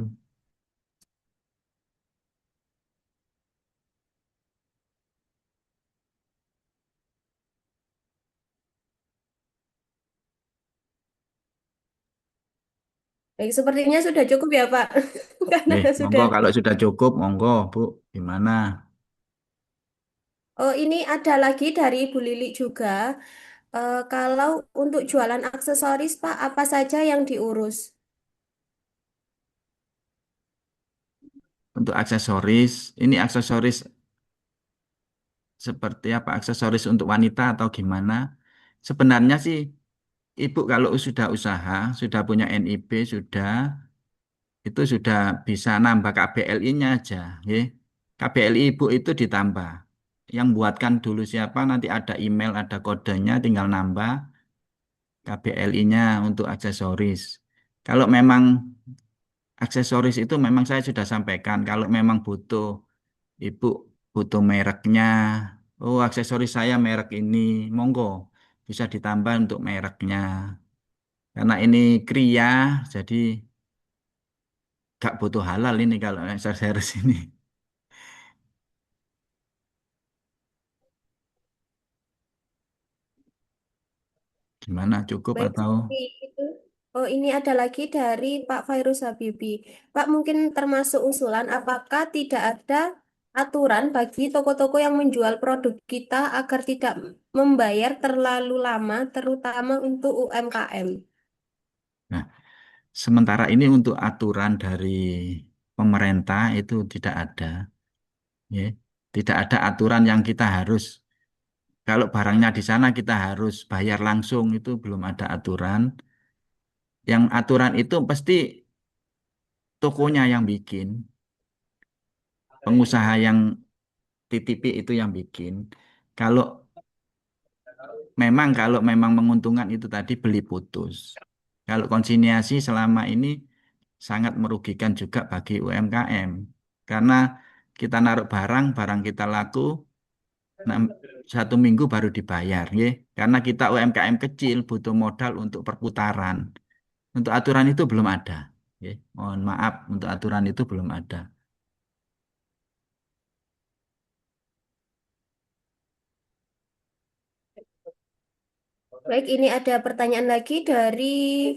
Speaker 1: Baik, sepertinya sudah cukup ya, Pak. Karena
Speaker 4: Monggo
Speaker 1: sudah.
Speaker 4: kalau sudah cukup, monggo Bu, gimana?
Speaker 1: Oh, ini ada lagi dari Ibu Lili juga. Kalau untuk jualan aksesoris, Pak, apa saja yang diurus?
Speaker 4: Untuk aksesoris, ini aksesoris seperti apa? Aksesoris untuk wanita atau gimana? sebenarnya sih Ibu kalau sudah usaha, sudah punya NIB, itu sudah bisa nambah KBLI-nya aja, ya. KBLI Ibu itu ditambah. Yang buatkan dulu siapa, nanti ada email, ada kodenya, tinggal nambah KBLI-nya untuk aksesoris. Kalau memang aksesoris itu memang saya sudah sampaikan, kalau memang Ibu butuh mereknya, oh aksesoris saya merek ini, monggo bisa ditambah untuk mereknya. Karena ini kria, jadi gak butuh halal ini kalau aksesoris ini. Gimana, cukup
Speaker 1: Baik,
Speaker 4: atau?
Speaker 1: seperti itu. Oh, ini ada lagi dari Pak Fairuz Habibi. Pak, mungkin termasuk usulan, apakah tidak ada aturan bagi toko-toko yang menjual produk kita agar tidak membayar terlalu lama, terutama untuk UMKM?
Speaker 4: Nah, sementara ini untuk aturan dari pemerintah itu tidak ada, ya. Tidak ada aturan yang kita harus, kalau barangnya di sana kita harus bayar langsung, itu belum ada aturan. Yang aturan itu pasti tokonya yang bikin, pengusaha yang TTP itu yang bikin. Kalau kalau memang menguntungkan itu tadi beli putus. Kalau konsinyasi selama ini sangat merugikan juga bagi UMKM. Karena kita naruh barang, barang kita laku, 1 minggu baru dibayar, ya. Karena kita UMKM kecil butuh modal untuk perputaran. Untuk aturan itu belum ada, ya. Mohon maaf, untuk aturan itu belum ada.
Speaker 1: Baik, ini ada pertanyaan lagi dari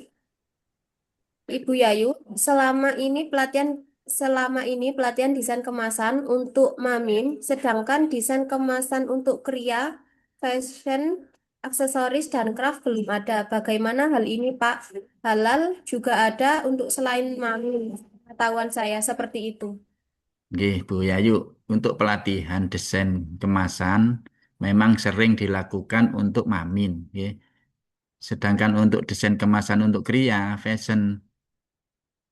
Speaker 1: Ibu Yayu. Selama ini pelatihan desain kemasan untuk Mamin, sedangkan desain kemasan untuk Kria, fashion, aksesoris dan craft belum ada. Bagaimana hal ini, Pak? Halal juga ada untuk selain Mamin. Pengetahuan saya seperti itu.
Speaker 4: Nggih, Bu Yayu, untuk pelatihan desain kemasan memang sering dilakukan untuk Mamin, ya. Sedangkan untuk desain kemasan untuk Kria, fashion,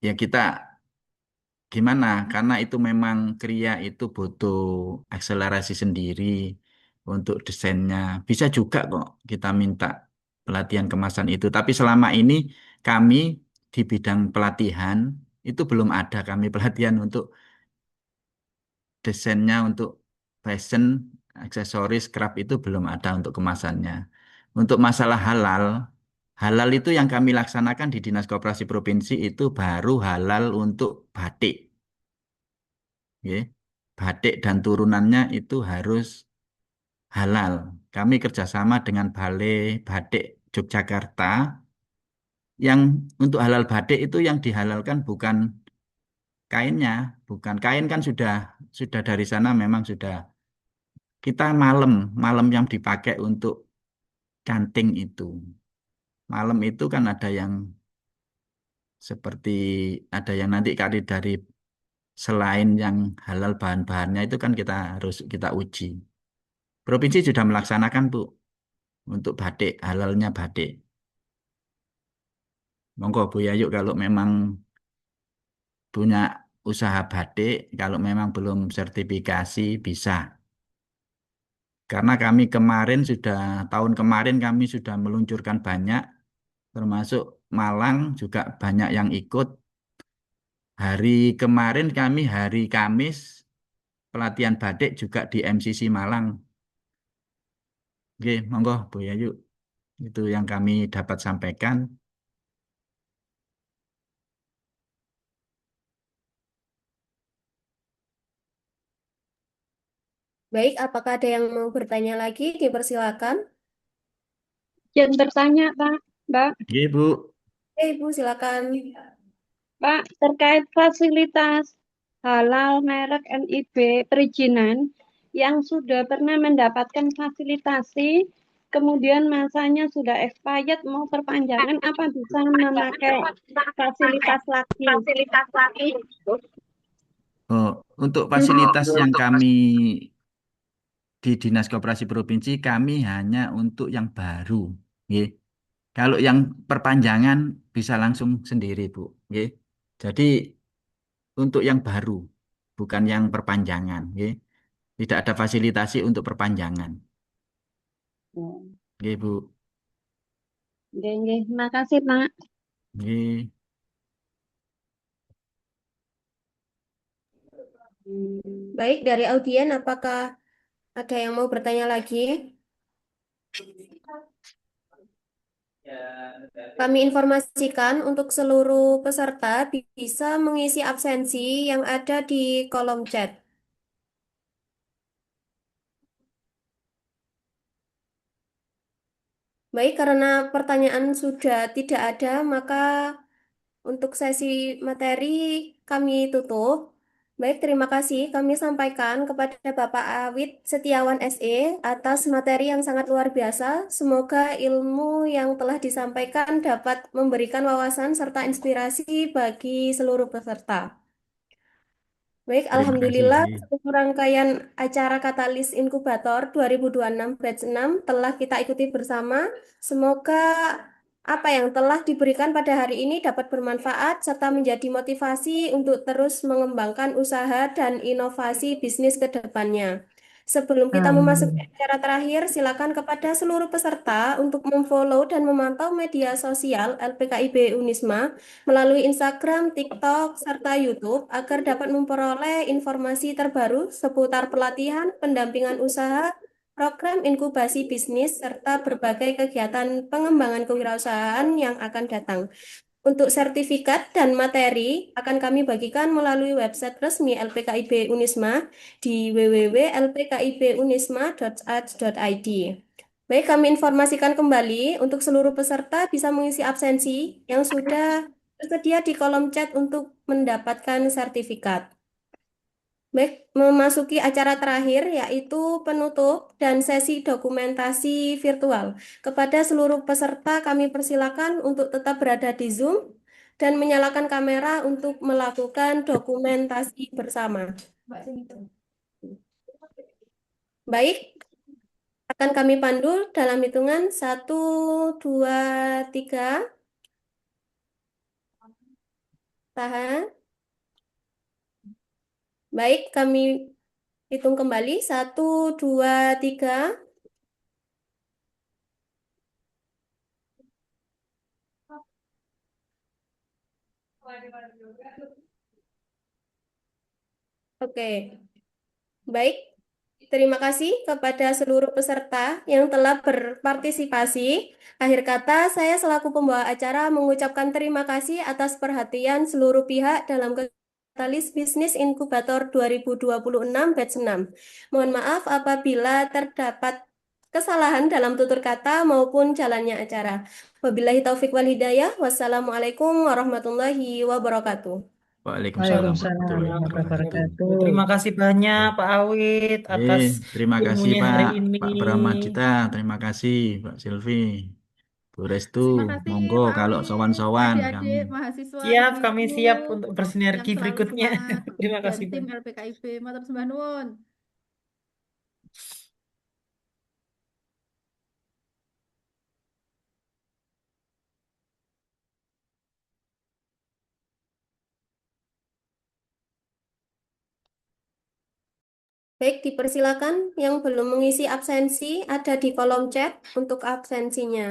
Speaker 4: ya kita gimana? Karena itu memang Kria itu butuh akselerasi sendiri untuk desainnya. Bisa juga kok kita minta pelatihan kemasan itu. Tapi selama ini kami di bidang pelatihan itu belum ada kami pelatihan untuk desainnya untuk fashion, aksesoris, craft itu belum ada untuk kemasannya. Untuk masalah halal, halal itu yang kami laksanakan di Dinas Koperasi Provinsi itu baru halal untuk batik, ya. Batik dan turunannya itu harus halal. Kami kerjasama dengan Balai Batik Yogyakarta, yang untuk halal batik itu yang dihalalkan bukan kainnya, bukan kain kan sudah dari sana memang sudah. Kita malam yang dipakai untuk canting itu. Malam itu kan ada yang seperti ada yang nanti kali dari selain yang halal bahan-bahannya itu kan kita uji. Provinsi sudah melaksanakan, Bu, untuk batik, halalnya batik. Monggo Bu Yayu kalau memang punya usaha batik, kalau memang belum sertifikasi bisa. Karena tahun kemarin kami sudah meluncurkan banyak, termasuk Malang juga banyak yang ikut. Hari kemarin kami hari Kamis pelatihan batik juga di MCC Malang. Oke, monggo Bu Yayu. Itu yang kami dapat sampaikan.
Speaker 1: Baik, apakah ada yang mau bertanya lagi? Dipersilakan.
Speaker 8: Yang bertanya, Pak, Mbak,
Speaker 4: Oke, Bu.
Speaker 1: Ibu, silakan.
Speaker 8: Pak, terkait fasilitas halal merek NIB perizinan yang sudah pernah mendapatkan fasilitasi, kemudian masanya sudah expired, mau perpanjangan, apa bisa memakai fasilitas lagi?
Speaker 4: Oh, untuk fasilitas yang kami di Dinas Koperasi Provinsi kami hanya untuk yang baru. nggih. Kalau yang perpanjangan bisa langsung sendiri, Bu. Nggih. Jadi untuk yang baru, bukan yang perpanjangan, nggih. Tidak ada fasilitasi untuk perpanjangan.
Speaker 8: Oh,
Speaker 4: Nggih, Bu.
Speaker 8: nggih, nggih. Makasih, Pak.
Speaker 4: Nggih.
Speaker 1: Baik, dari audien, apakah ada yang mau bertanya lagi? Kami informasikan untuk seluruh peserta bisa mengisi absensi yang ada di kolom chat. Baik, karena pertanyaan sudah tidak ada, maka untuk sesi materi kami tutup. Baik, terima kasih kami sampaikan kepada Bapak Awit Setiawan SE atas materi yang sangat luar biasa. Semoga ilmu yang telah disampaikan dapat memberikan wawasan serta inspirasi bagi seluruh peserta. Baik,
Speaker 4: Terima kasih.
Speaker 1: Alhamdulillah
Speaker 4: Nggih.
Speaker 1: seluruh rangkaian acara Katalis Inkubator 2026 Batch 6 telah kita ikuti bersama. Semoga apa yang telah diberikan pada hari ini dapat bermanfaat serta menjadi motivasi untuk terus mengembangkan usaha dan inovasi bisnis ke depannya. Sebelum kita memasuki
Speaker 6: Amin.
Speaker 1: acara terakhir, silakan kepada seluruh peserta untuk memfollow dan memantau media sosial LPKIB Unisma melalui Instagram, TikTok, serta YouTube agar dapat memperoleh informasi terbaru seputar pelatihan, pendampingan usaha, program inkubasi bisnis, serta berbagai kegiatan pengembangan kewirausahaan yang akan datang. Untuk sertifikat dan materi akan kami bagikan melalui website resmi LPKIB Unisma di www.lpkibunisma.art.id. Baik, kami informasikan kembali untuk seluruh peserta bisa mengisi absensi yang sudah tersedia di kolom chat untuk mendapatkan sertifikat. Baik, memasuki acara terakhir yaitu penutup dan sesi dokumentasi virtual. Kepada seluruh peserta kami persilakan untuk tetap berada di Zoom dan menyalakan kamera untuk melakukan dokumentasi bersama. Baik, akan kami pandu dalam hitungan 1, 2, 3. Tahan. Baik, kami hitung kembali. 1, 2, 3. Oke, baik. Terima kasih kepada seluruh peserta yang telah berpartisipasi. Akhir kata, saya selaku pembawa acara mengucapkan terima kasih atas perhatian seluruh pihak dalam Katalis Bisnis Inkubator 2026 Batch 6. Mohon maaf apabila terdapat kesalahan dalam tutur kata maupun jalannya acara. Wabillahi taufik wal hidayah. Wassalamualaikum warahmatullahi wabarakatuh.
Speaker 4: Waalaikumsalam
Speaker 6: Waalaikumsalam
Speaker 4: warahmatullahi
Speaker 6: warahmatullahi
Speaker 4: wabarakatuh.
Speaker 6: wabarakatuh.
Speaker 3: Terima kasih banyak
Speaker 4: Oke.
Speaker 3: Pak Awit
Speaker 4: Eh,
Speaker 3: atas
Speaker 4: terima kasih
Speaker 3: ilmunya
Speaker 4: Pak
Speaker 3: hari ini.
Speaker 4: Pak Bramajita, terima kasih Pak Silvi, Bu Restu,
Speaker 2: Terima kasih
Speaker 4: monggo
Speaker 2: Pak
Speaker 4: kalau
Speaker 2: Awit,
Speaker 4: sowan-sowan kami.
Speaker 2: adik-adik mahasiswa
Speaker 3: Siap, kami
Speaker 2: ibu-ibu
Speaker 3: siap untuk
Speaker 2: yang
Speaker 3: bersinergi
Speaker 2: selalu
Speaker 3: berikutnya.
Speaker 2: semangat
Speaker 3: Terima
Speaker 2: dan
Speaker 3: kasih
Speaker 2: tim
Speaker 3: banyak.
Speaker 2: LPKIB. Matur sembah nuwun.
Speaker 1: Baik, dipersilakan yang belum mengisi absensi ada di kolom chat untuk absensinya.